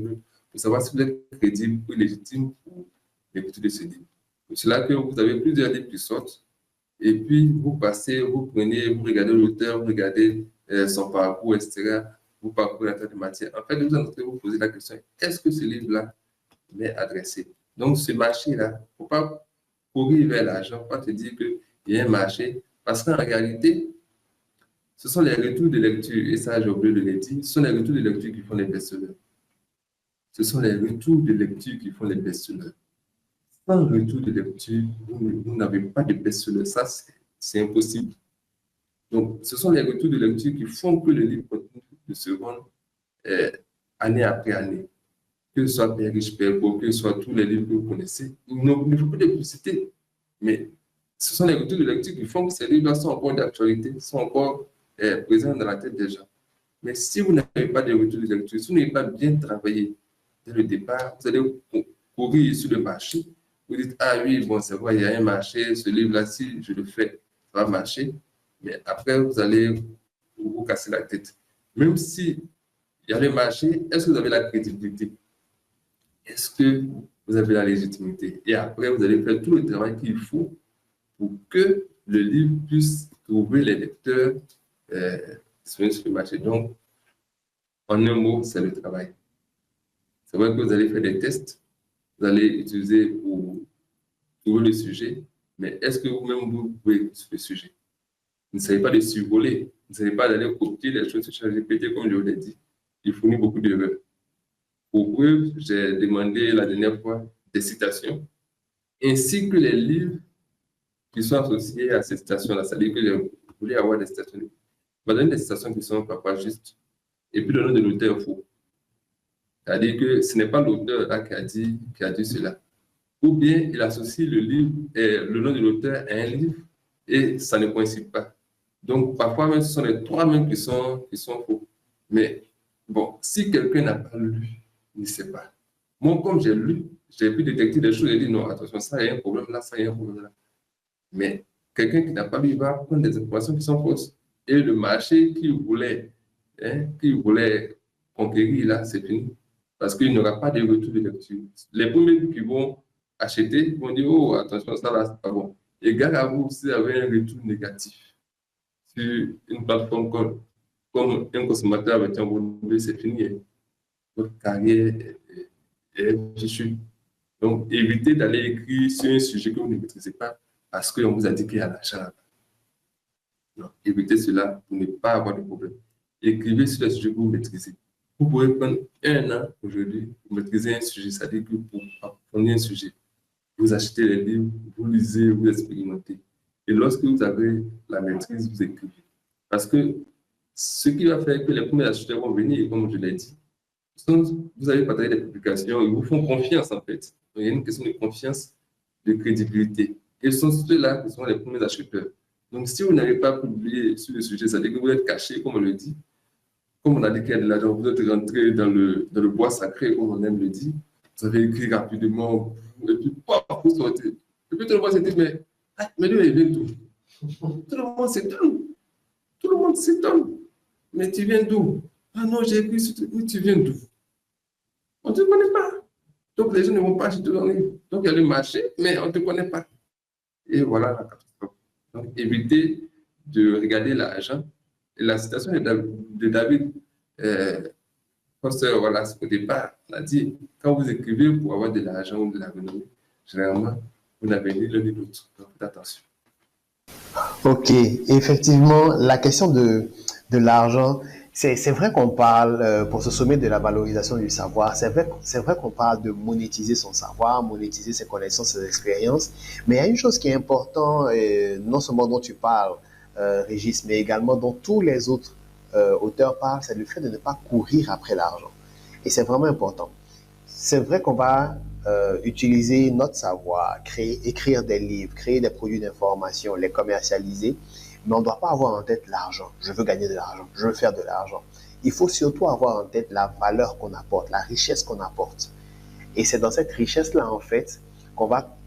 pour savoir si vous êtes crédible ou légitime pour l'écoute de ce livre. C'est cela que vous avez plusieurs livres qui sortent, et puis vous passez, vous prenez, vous regardez l'auteur, vous regardez son parcours, etc. Vous parcourez la tête de matière. En fait, vous êtes en train de vous poser la question, est-ce que ce livre-là m'est adressé? Donc, ce marché-là, il ne faut pas courir vers l'argent, il ne faut pas te dire qu'il y a un marché, parce qu'en réalité, ce sont les retours de lecture, et ça, j'ai oublié de le dire, ce sont les retours de lecture qui font les best-sellers. Ce sont les retours de lecture qui font les best-sellers. Sans retour de lecture, vous n'avez pas de best-seller. Ça, c'est impossible. Donc, ce sont les retours de lecture qui font que le livre continue de se vendre année après année. Que ce soit Père riche, Père pauvre, que ce soit tous les livres que vous connaissez. Il ne faut pas de publicité. Mais ce sont les retours de lecture qui font que ces livres sont encore d'actualité, sont encore présents dans la tête des gens. Mais si vous n'avez pas de retour de lecture, si vous n'avez pas bien travaillé dès le départ, vous allez courir sur le marché. Vous dites, ah oui, bon, c'est vrai, il y a un marché, ce livre-là, si je le fais, ça va marcher. Mais après, vous allez vous casser la tête. Même si il y a le marché, est-ce que vous avez la crédibilité? Est-ce que vous avez la légitimité? Et après, vous allez faire tout le travail qu'il faut pour que le livre puisse trouver les lecteurs sur le marché. Donc, en un mot, c'est le travail. C'est vrai que vous allez faire des tests, vous allez utiliser pour trouver le sujet, mais est-ce que vous-même, vous pouvez sur le sujet? Ne savez pas de survoler, ne savez pas d'aller copier les choses sur ChatGPT, comme je vous l'ai dit. Il fournit beaucoup d'erreurs. Pour preuve, j'ai demandé la dernière fois des citations, ainsi que les livres qui sont associés à ces citations-là. C'est-à-dire que je voulais avoir des citations. Je vais donner des citations qui sont pas justes, et puis le nom de l'auteur est faux. C'est-à-dire que ce n'est pas l'auteur là qui a dit cela. Ou bien il associe le livre et le nom de l'auteur à un livre et ça ne coïncide pas. Donc, parfois, même, ce sont les trois mêmes qui sont faux. Mais bon, si quelqu'un n'a pas lu, il ne sait pas. Moi, comme j'ai lu, j'ai pu détecter des choses et dit non, attention, ça, il y a un problème là, ça, il y a un problème là. Mais quelqu'un qui n'a pas lu, il va prendre des informations qui sont fausses. Et le marché qu'il voulait conquérir, là, c'est fini. Parce qu'il n'y aura pas de retour de lecture. Les premiers qui vont acheter vont dire, oh, attention, ça là, c'est pas bon. Et gare à vous si vous avez un retour négatif sur une plateforme comme un consommateur avec un bonus, c'est fini. Votre carrière est fichue. Donc, évitez d'aller écrire sur un sujet que vous ne maîtrisez pas parce qu'on vous a dit qu'il y a l'argent là-bas. Non, évitez cela pour ne pas avoir de problème. Écrivez sur les sujets que vous maîtrisez. Vous pouvez prendre un an aujourd'hui pour maîtriser un sujet, c'est-à-dire que pour apprendre un sujet, vous achetez les livres, vous lisez, vous expérimentez. Et lorsque vous avez la maîtrise, vous écrivez. Parce que ce qui va faire que les premiers acheteurs vont venir, comme je l'ai dit, vous avez partagé des publications, ils vous font confiance en fait. Donc, il y a une question de confiance, de crédibilité. Et ce sont ceux-là qui sont les premiers acheteurs. Donc, si vous n'avez pas publié sur le sujet, c'est-à-dire que vous êtes caché, comme on le dit, comme on a dit qu'il y a de l'argent, vous êtes rentré dans le bois sacré, comme on aime le dire, vous avez écrit rapidement, et puis, vous sortez. Et puis tout le monde s'est dit, mais lui, il vient d'où? Tout le monde s'étonne. Tout le monde s'étonne. Mais tu viens d'où? Ah non, j'ai écrit sur mais tu viens d'où? On ne te connaît pas. Donc, les gens ne vont pas acheter ton livre. Donc, il y a le marché, mais on ne te connaît pas. Et voilà la catastrophe. Donc, évitez de regarder l'argent. Et la citation de David Foster, voilà, au départ, on a dit, quand vous écrivez pour avoir de l'argent ou de la renommée, généralement, vous n'avez ni l'un ni l'autre. Donc, faites attention. Ok, effectivement, la question de l'argent, c'est vrai qu'on parle, pour se sommet de la valorisation du savoir, c'est vrai qu'on parle de monétiser son savoir, monétiser ses connaissances, ses expériences, mais il y a une chose qui est importante, non seulement dont tu parles, Régis, mais également dont tous les autres auteurs parlent, c'est le fait de ne pas courir après l'argent. Et c'est vraiment important. C'est vrai qu'on va utiliser notre savoir, écrire des livres, créer des produits d'information, les commercialiser, mais on ne doit pas avoir en tête l'argent. Je veux gagner de l'argent, je veux faire de l'argent. Il faut surtout avoir en tête la valeur qu'on apporte, la richesse qu'on apporte. Et c'est dans cette richesse-là, en fait, qu'on va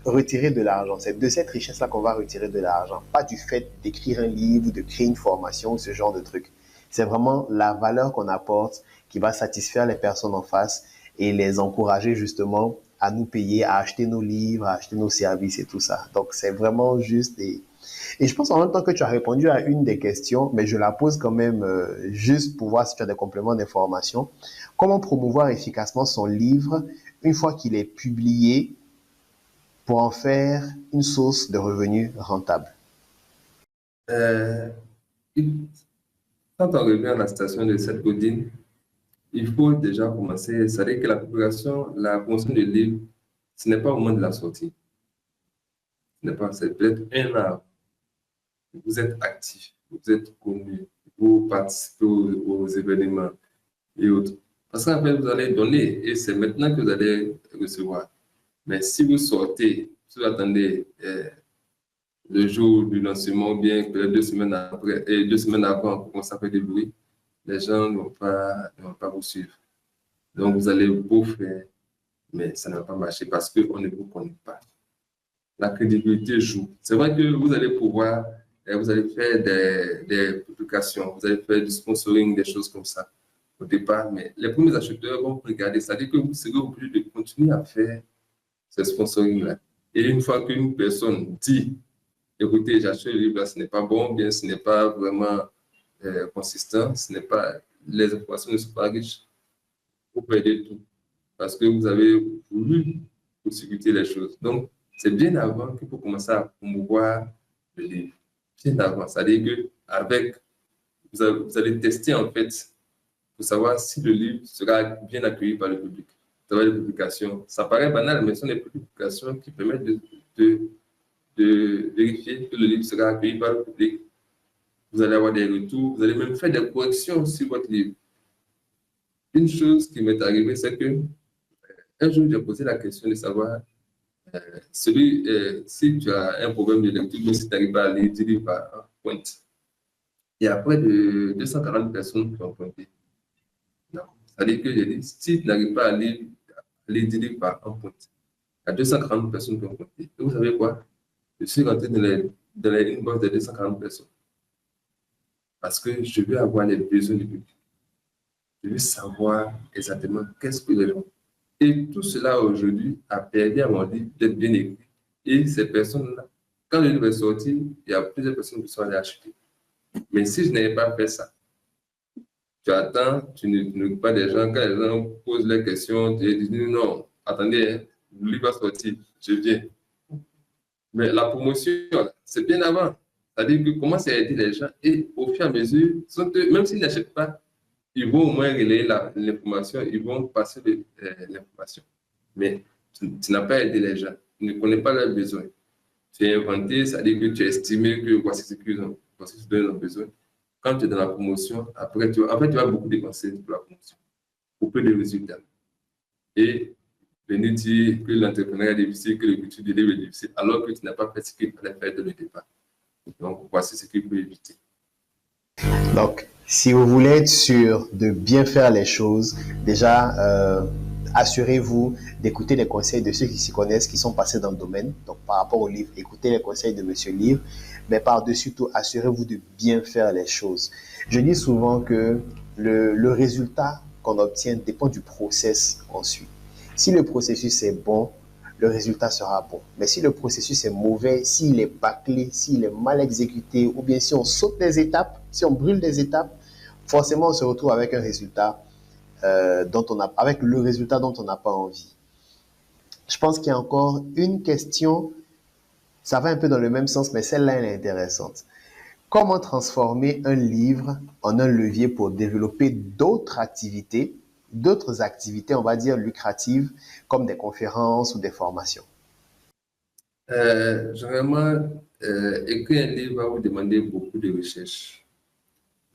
retirer de l'argent. C'est de cette richesse-là qu'on va retirer de l'argent. Pas du fait d'écrire un livre, de créer une formation, ce genre de truc. C'est vraiment la valeur qu'on apporte qui va satisfaire les personnes en face et les encourager justement à nous payer, à acheter nos livres, à acheter nos services et tout ça. Donc, c'est vraiment juste et je pense en même temps que tu as répondu à une des questions, mais je la pose quand même juste pour voir si tu as des compléments d'information. Comment promouvoir efficacement son livre une fois qu'il est publié pour en faire une source de revenus rentable? Euh, Quand on revient à la station de cette godine, il faut déjà commencer. C'est-à-dire que la promotion du livre, ce n'est pas au moment de la sortie. Ce n'est pas, c'est peut-être un an. Vous êtes actif, vous êtes connu, vous participez aux événements et autres. Parce qu'en fait, vous allez donner et c'est maintenant que vous allez recevoir. Mais si vous sortez, si vous attendez le jour du lancement, ou bien peut-être 2 semaines après, et 2 semaines avant, pour commencer à faire du bruit, les gens ne vont pas vous suivre. Donc, vous allez beau faire, mais ça ne va pas marcher parce qu'on ne vous connaît pas. La crédibilité joue. C'est vrai que vous allez pouvoir, vous allez faire des publications, vous allez faire du sponsoring, des choses comme ça au départ, mais les premiers acheteurs vont regarder. C'est-à-dire que vous serez obligé de continuer à faire ce sponsoring-là. Et une fois qu'une personne dit, écoutez, j'achète le livre, là, ce n'est pas bon, bien, ce n'est pas vraiment consistant, ce n'est pas, les informations ne sont pas riches, vous perdez tout parce que vous avez voulu possibiliter les choses. Donc, c'est bien avant qu'il faut commencer à promouvoir le livre. Bien avant. C'est-à-dire qu'avec, vous allez tester en fait pour savoir si le livre sera bien accueilli par le public. Ça va être des publications. Ça paraît banal, mais ce sont des publications qui permettent de vérifier que le livre sera accueilli par le public. Vous allez avoir des retours, vous allez même faire des corrections sur votre livre. Une chose qui m'est arrivée, c'est que un jour, j'ai posé la question de savoir si tu as un problème de lecture, mais si tu n'arrives pas à lire, tu lis par pointe. Il y a près de 240 personnes qui ont pointé. C'est-à-dire que j'ai dit, si tu n'arrives pas à lire, tu lis par un pointe. Il y a 240 personnes qui ont pointé. Et vous savez quoi? Je suis rentré dans les inbox de 240 personnes parce que je veux avoir les besoins du public. Je veux savoir exactement qu'est-ce que les gens. Et tout cela aujourd'hui a permis à mon livre d'être bien écrit. Et ces personnes-là, quand le livre est sorti, il y a plusieurs personnes qui sont allées acheter. Mais si je n'avais pas fait ça, tu attends, tu ne pas des gens, quand les gens posent leurs questions, tu dis non, attendez, hein, le livre va sortir, je viens. Mais la promotion, c'est bien avant. C'est-à-dire que comment ça a aidé les gens et au fur et à mesure, même s'ils n'achètent pas, ils vont au moins relayer l'information, ils vont passer l'information. Mais tu n'as pas aidé les gens, tu ne connais pas leurs besoins. Tu as inventé, c'est-à-dire que tu as estimé que voici ce qu'ils ont, voici ce dont ils ont besoin. Quand tu es dans la promotion, après, tu vas beaucoup dépenser pour la promotion, pour peu de résultats. Et venir dire que l'entrepreneuriat est difficile, que le culture du livre est difficile, alors que tu n'as pas fait ce qu'il fallait faire dès le départ. Donc, voici ce qu'il faut éviter. Donc, si vous voulez être sûr de bien faire les choses, déjà, assurez-vous d'écouter les conseils de ceux qui s'y connaissent, qui sont passés dans le domaine. Donc, par rapport au livre, écoutez les conseils de Monsieur Livre, mais par-dessus tout, assurez-vous de bien faire les choses. Je dis souvent que le résultat qu'on obtient dépend du process ensuite. Si le processus est bon, le résultat sera bon. Mais si le processus est mauvais, s'il est bâclé, s'il est mal exécuté, ou bien si on saute des étapes, si on brûle des étapes, forcément on se retrouve avec un résultat avec le résultat dont on n'a pas envie. Je pense qu'il y a encore une question, ça va un peu dans le même sens, mais celle-là, elle est intéressante. Comment transformer un livre en un levier pour développer d'autres activités, on va dire, lucratives, comme des conférences ou des formations? Généralement, écrire un livre va vous demander beaucoup de recherches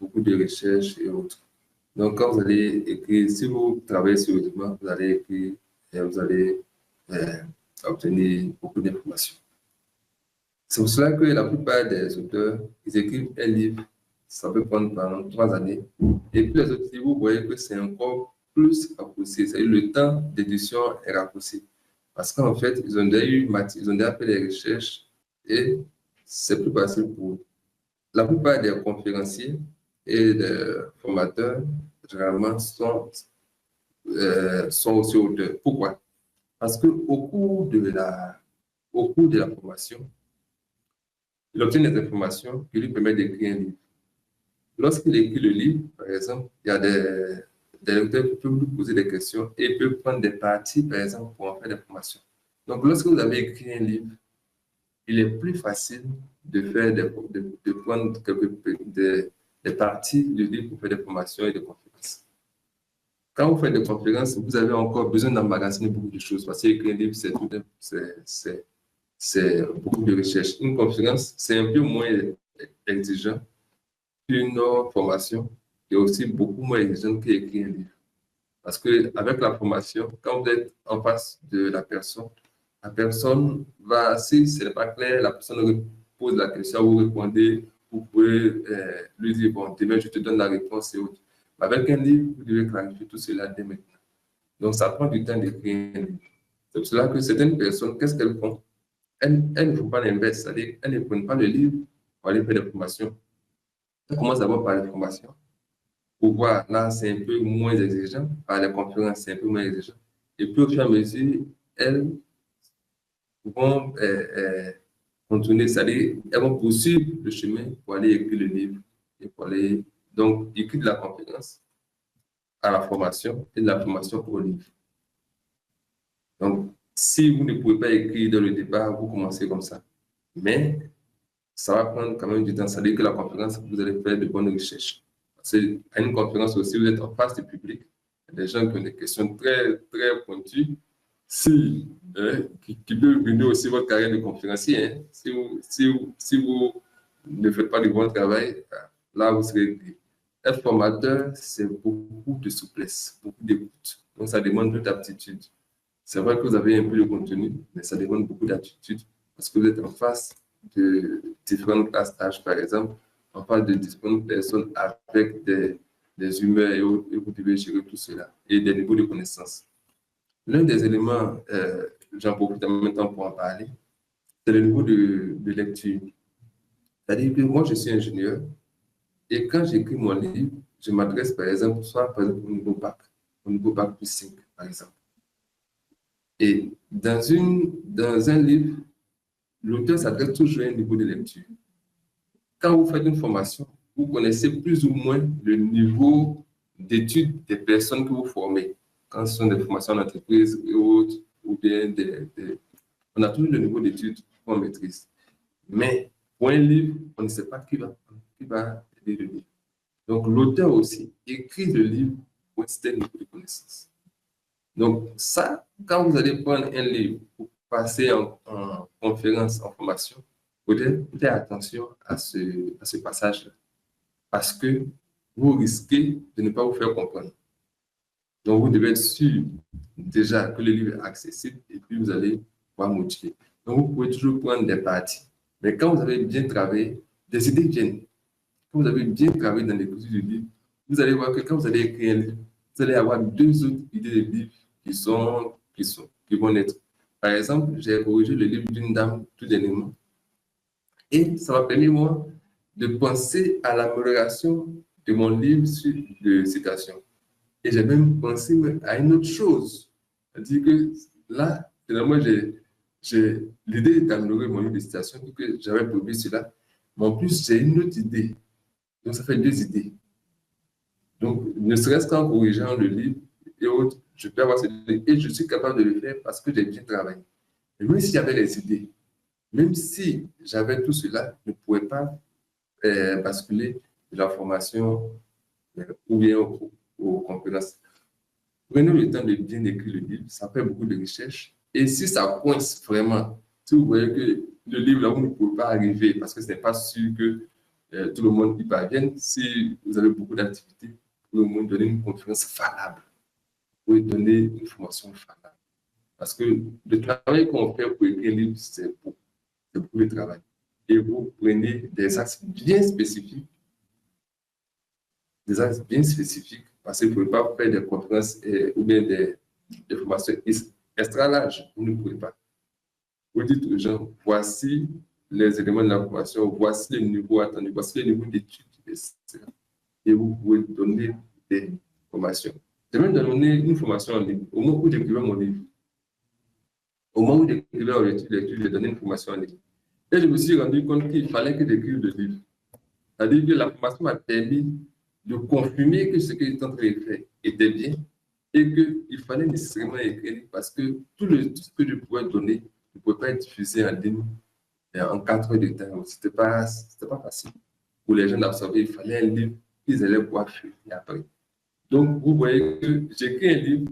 et autres. Donc, quand vous allez écrire, si vous travaillez sérieusement, vous allez écrire et vous allez obtenir beaucoup d'informations. C'est pour cela que la plupart des auteurs, ils écrivent un livre, ça peut prendre pendant 3 années. Et puis les autres livres, vous voyez que c'est encore plus raccourci. C'est-à-dire le temps d'édition est raccourci. Parce qu'en fait, ils ont déjà fait des recherches et c'est plus facile pour eux. La plupart des conférenciers et des formateurs, généralement, sont aussi auteurs. Pourquoi? Parce qu'auau cours de la formation, il obtient des informations qui lui permettent d'écrire un livre. Lorsqu'il écrit le livre, par exemple, il y a des lecteurs qui peuvent lui poser des questions et peuvent prendre des parties, par exemple, pour en faire des formations. Donc, lorsque vous avez écrit un livre, il est plus facile de prendre des parties du livre pour faire des formations et des conférences. Quand vous faites des conférences, vous avez encore besoin d'emmagasiner beaucoup de choses parce qu'écrire un livre, c'est beaucoup de recherche. Une conférence, c'est un peu moins exigeant qu'une formation qui est aussi beaucoup moins exigeante qu'écrire un livre. Parce qu'avec la formation, quand vous êtes en face de la personne va, si ce n'est pas clair, la personne pose la question, vous répondez, vous pouvez lui dire, bon, demain, je te donne la réponse et autres. Avec un livre, vous devez clarifier tout cela dès maintenant. Donc, ça prend du temps d'écrire un livre. C'est pour cela que certaines personnes, qu'est-ce qu'elles font? Elles ne font pas l'inverse, c'est-à-dire elles ne prennent pas le livre pour aller faire des formations. Elles commencent d'abord par les formations. Pour voir, là, c'est un peu moins exigeant. Par les conférences, c'est un peu moins exigeant. Et puis, au fur et à mesure, elles vont continuer, c'est-à-dire elles vont poursuivre le chemin pour aller écrire le livre. Et pour aller, donc, écrire de la conférence à la formation et de la formation au livre. Donc, si vous ne pouvez pas écrire dès le départ, vous commencez comme ça. Mais ça va prendre quand même du temps. Ça veut dire que la conférence, vous allez faire de bonnes recherches. Parce qu'à une conférence aussi, vous êtes en face du public. Il y a des gens qui ont des questions très, très pointues. Qui peuvent venir aussi votre carrière de conférencier. Hein. Si vous ne faites pas du bon travail, là, vous serez pris. Être formateur, c'est beaucoup de souplesse, beaucoup d'écoute. Donc, ça demande toute aptitude. C'est vrai que vous avez un peu de contenu, mais ça demande beaucoup d'aptitude parce que vous êtes en face de différentes classes d'âge, par exemple, en face de différentes personnes avec des humeurs et autres, et vous devez gérer tout cela et des niveaux de connaissances. L'un des éléments, j'en profite en même temps pour en parler, c'est le niveau de lecture. C'est-à-dire que moi, je suis ingénieur et quand j'écris mon livre, je m'adresse par exemple, soit par exemple, au niveau bac plus 5, par exemple. Et dans un livre, l'auteur s'adresse toujours à un niveau de lecture. Quand vous faites une formation, vous connaissez plus ou moins le niveau d'études des personnes que vous formez. Quand ce sont des formations en entreprise et autres, ou bien on a toujours le niveau d'études qu'on maîtrise. Mais pour un livre, on ne sait pas qui va lire le livre. Donc, l'auteur aussi écrit le livre pour un certain niveau de connaissance. Donc, ça, quand vous allez prendre un livre pour passer en conférence, en formation, faites attention à ce passage-là. Parce que vous risquez de ne pas vous faire comprendre. Donc, vous devez être sûr déjà que le livre est accessible et puis vous allez pouvoir motiver. Donc, vous pouvez toujours prendre des parties. Mais quand vous avez bien travaillé, des idées viennent. Quand vous avez bien travaillé dans l'écriture du livre, vous allez voir que quand vous allez écrire un livre, vous allez avoir deux autres idées de livres qui vont naître. Par exemple, j'ai corrigé le livre d'une dame tout dernièrement. Et ça m'a permis, moi, de penser à l'amélioration de mon livre de citation. Et j'ai même pensé à une autre chose. C'est-à-dire que là, finalement, j'ai l'idée d'améliorer mon livre de citation, que j'avais publié cela. Mais en plus, j'ai une autre idée. Donc, ça fait deux idées. Donc, ne serait-ce qu'en corrigeant le livre et autres, je peux avoir cette idée. Et je suis capable de le faire parce que j'ai bien travaillé. Et même si j'avais les idées, même si j'avais tout cela, je ne pouvais pas basculer de la formation ou bien aux compétences. Prenez le temps de bien écrire le livre, ça fait beaucoup de recherches. Et si ça coince vraiment, si vous voyez que le livre, là, vous ne pouvez pas arriver parce que ce n'est pas sûr que tout le monde y parvienne, si vous avez beaucoup d'activités, vous pouvez donner une conférence valable, vous pouvez donner une formation valable. Parce que le travail qu'on fait pour écrire un livre, c'est beaucoup de travail. Et vous prenez des axes bien spécifiques, parce que vous ne pouvez pas faire des conférences ou bien des formations extra larges. Vous ne pouvez pas. Vous dites aux gens, voici les éléments de la formation, voici le niveau attendu, voici le niveau d'études, etc. Et vous pouvez donner des formations. J'ai même donné une formation en ligne. Au moment où j'écrivais mon livre, au moment où j'écrivais en études, j'ai donné une formation en ligne. Et je me suis rendu compte qu'il fallait que j'écrive le livre. C'est-à-dire que la formation m'a permis de confirmer que ce que j'étais en train de faire était bien et qu'il fallait nécessairement écrire parce que tout ce que je pouvais donner ne pouvait pas être diffusé en ligne en 4 heures de temps. Ce n'était pas facile. Pour les gens d'absorber, il fallait un livre qu'ils allaient pouvoir faire après. Donc, vous voyez que j'écris un livre,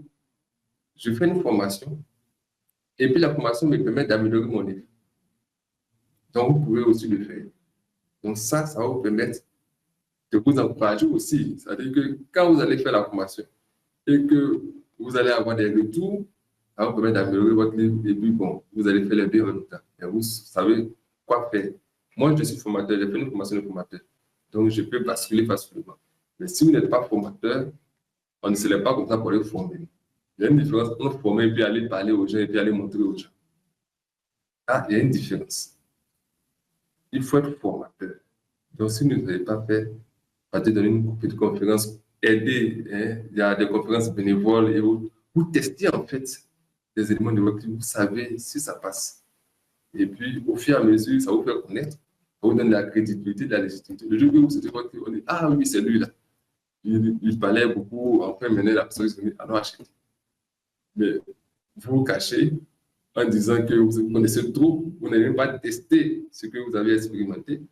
je fais une formation et puis la formation me permet d'améliorer mon livre. Donc, vous pouvez aussi le faire. Donc, ça va vous permettre de vous encourager aussi. C'est-à-dire que quand vous allez faire la formation et que vous allez avoir des retours, ça va vous permettre d'améliorer votre livre et puis, bon, vous allez faire les bien en même temps. Et vous savez quoi faire. Moi, je suis formateur, j'ai fait une formation de formateur. Donc, je peux basculer facilement. Mais si vous n'êtes pas formateur, on ne se lève pas comme ça pour les former. Il y a une différence entre former et puis aller parler aux gens et puis aller montrer aux gens. Ah, il y a une différence. Il faut être formateur. Donc, si vous ne l'avez pas fait, partez donner une petite conférence, aider, hein, il y a des conférences bénévoles et autres. Vous testez en fait des éléments de votre vie, vous savez si ça passe. Et puis, au fur et à mesure, ça vous fait connaître, ça vous donne la crédibilité, la légitimité. Le jour où vous êtes votre on dit, ah oui, c'est lui là. Il parlait beaucoup, enfin, maintenant, la personne se dit, alors achetez. Mais vous vous cachez en disant que vous connaissez trop, vous n'avez pas testé ce que vous avez expérimenté.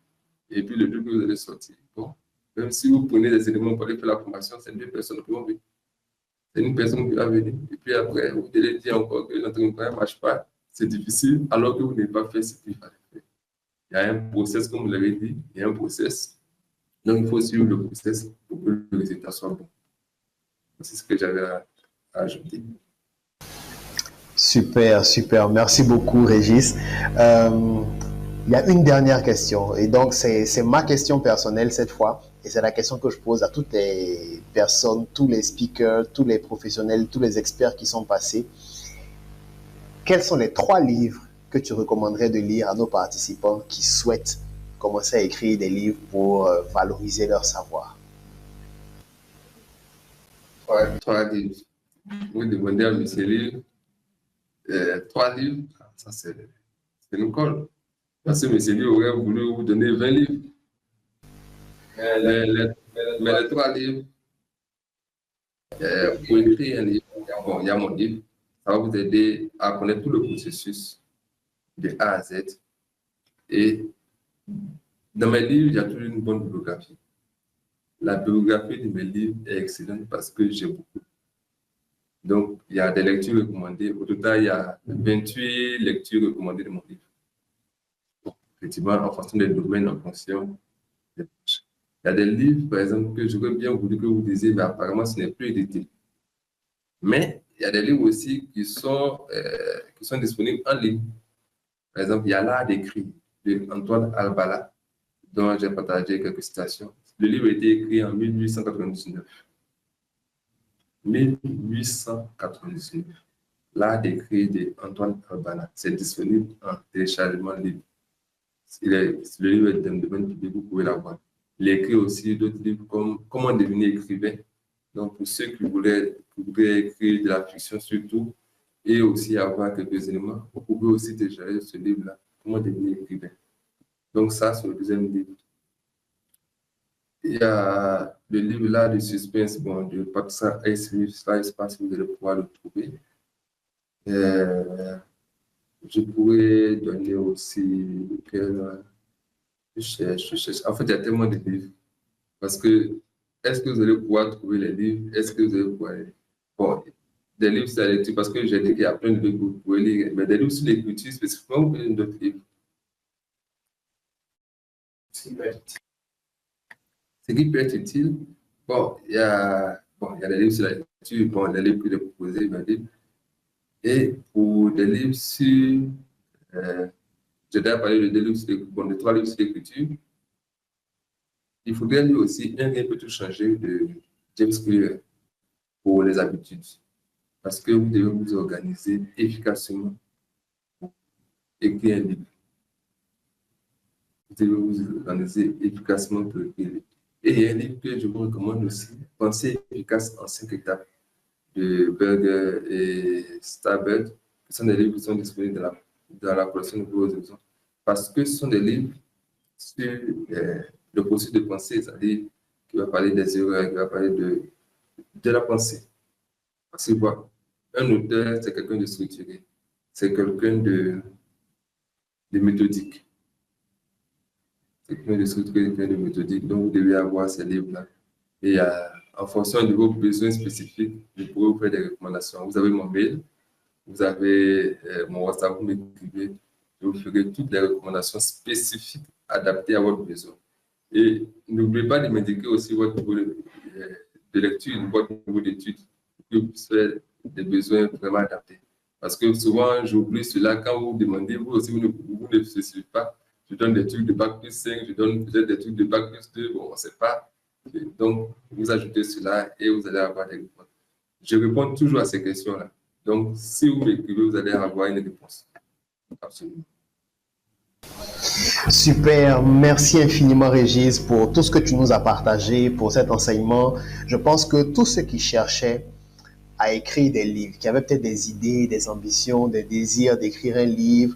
Et puis, le jour que vous allez sortir, bon, même si vous prenez des éléments pour aller faire la formation, c'est deux personnes qui vont venir. C'est une personne qui va venir. Et puis après, vous allez dire encore que l'entraînement ne marche pas, c'est difficile, alors que vous n'avez pas fait ce qu'il fallait faire. Il y a un process, comme vous l'avez dit, il y a un process. Donc, il faut suivre le process pour que le résultat soit bon. C'est ce que j'avais à ajouter. Super, super. Merci beaucoup, Régis. Il y a une dernière question, et donc c'est ma question personnelle cette fois, et c'est la question que je pose à toutes les personnes, tous les speakers, tous les professionnels, tous les experts qui sont passés. Quels sont les 3 livres que tu recommanderais de lire à nos participants qui souhaitent commencer à écrire des livres pour valoriser leur savoir? Trois livres. Vous demandez à M. Livre, 3 livres, ça c'est une colle. Parce que M. Livre aurait voulu vous donner 20 livres. Mais les 3 livres, pour écrire un livre, bon, il y a mon livre, ça va vous aider à connaître tout le processus de A à Z. Et dans mes livres, il y a toujours une bonne bibliographie. La bibliographie de mes livres est excellente parce que j'ai beaucoup. Donc, il y a des lectures recommandées. Au total, il y a 28 lectures recommandées de mon livre. Bon, effectivement, en fonction des domaines, en fonction des tâches. Il y a des livres, par exemple, que j'aurais bien voulu que vous lisiez, mais apparemment, ce n'est plus édité. Mais il y a des livres aussi qui sont disponibles en ligne. Par exemple, il y a L'art d'écrire de Antoine Albala, dont j'ai partagé quelques citations. Le livre a été écrit en 1899. 1899. L'art d'écrire de Antoine Albala. C'est disponible en téléchargement libre. Le livre est dans le domaine public, vous pouvez l'avoir. Il a écrit aussi d'autres livres comme Comment devenir écrivain. Donc, pour ceux qui voudraient écrire de la fiction surtout, et aussi avoir quelques éléments, vous pouvez aussi télécharger ce livre-là, Comment devenir écrivain. Donc, ça, c'est le deuxième livre. Il y a le livre là de suspense, bon, de Patricia Highsmith, là, je pense que vous allez pouvoir le trouver. Je pourrais donner aussi, je cherche. En fait, il y a tellement de livres. Parce que, est-ce que vous allez pouvoir trouver les livres? Est-ce que vous allez pouvoir... Bon, des livres sur la lecture, parce que j'ai dit qu'il y a plein de livres que vous pouvez lire, mais des livres sur l'écriture spécifiquement, vous pouvez lire d'autres livres. Ce qui peut être utile, bon, il y a des livres sur la lecture, bon, des livres que j'ai proposés, des livres. Et pour des livres sur... j'ai déjà parlé de 3 livres sur l'écriture. Il faudrait lire aussi Un rien peut tout changer de James Clear pour les habitudes. Parce que vous devez vous organiser efficacement pour écrire un livre. Vous devez vous organiser efficacement pour écrire un livre. Et il y a un livre que je vous recommande aussi, Pensée efficace en 5 étapes, de Berger et Starbird. Ce sont des livres qui sont disponibles dans la collection de vos éditions. Parce que ce sont des livres sur le processus de pensée, c'est-à-dire qui va parler des erreurs, qui va parler de la pensée. Parce que voilà, un auteur, c'est quelqu'un de structuré, c'est quelqu'un de méthodique. C'est quelqu'un de structuré, quelqu'un de méthodique. Donc, vous devez avoir ces livres-là. Et en fonction de vos besoins spécifiques, je pourrais vous faire des recommandations. Vous avez mon mail, vous avez mon WhatsApp, vous m'écrivez, je vous ferai toutes les recommandations spécifiques adaptées à votre besoin. Et n'oubliez pas de m'indiquer aussi votre niveau de lecture, votre niveau d'études, pour que vous puissiez des besoins vraiment adaptés. Parce que souvent, j'oublie cela quand vous demandez, vous aussi, vous ne spécifiez pas. Je donne des trucs de bac plus 5, je donne peut-être des trucs de bac plus 2, bon, on ne sait pas. Donc, vous ajoutez cela et vous allez avoir des réponses. Je réponds toujours à ces questions-là. Donc, si vous m'écrivez, vous allez avoir une réponse. Absolument. Super, merci infiniment Régis pour tout ce que tu nous as partagé, pour cet enseignement. Je pense que tous ceux qui cherchaient à écrire des livres, qui avaient peut-être des idées, des ambitions, des désirs d'écrire un livre,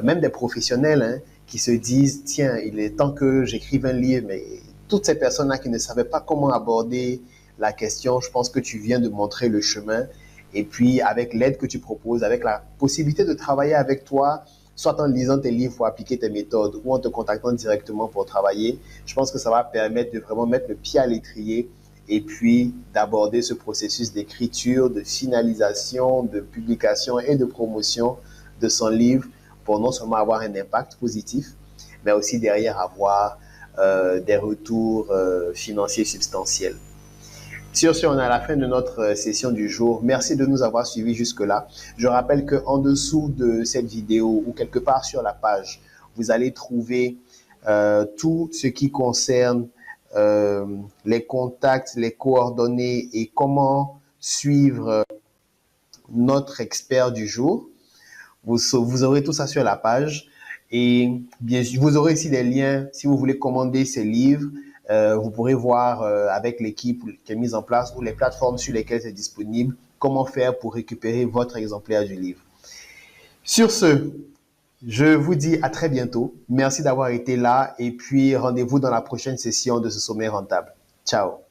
même des professionnels hein, qui se disent, tiens, il est temps que j'écrive un livre, mais toutes ces personnes-là qui ne savaient pas comment aborder la question, je pense que tu viens de montrer le chemin. Et puis, avec l'aide que tu proposes, avec la possibilité de travailler avec toi, soit en lisant tes livres pour appliquer tes méthodes ou en te contactant directement pour travailler, je pense que ça va permettre de vraiment mettre le pied à l'étrier et puis d'aborder ce processus d'écriture, de finalisation, de publication et de promotion de son livre pour non seulement avoir un impact positif, mais aussi derrière avoir des retours financiers substantiels. Sur ce, on est à la fin de notre session du jour. Merci de nous avoir suivis jusque-là. Je rappelle qu'en dessous de cette vidéo ou quelque part sur la page, vous allez trouver tout ce qui concerne les contacts, les coordonnées et comment suivre notre expert du jour. Vous aurez tout ça sur la page. Et bien sûr, vous aurez aussi des liens si vous voulez commander ces livres. Vous pourrez voir avec l'équipe qui est mise en place ou les plateformes sur lesquelles c'est disponible comment faire pour récupérer votre exemplaire du livre. Sur ce, je vous dis à très bientôt. Merci d'avoir été là et puis rendez-vous dans la prochaine session de ce sommet rentable. Ciao.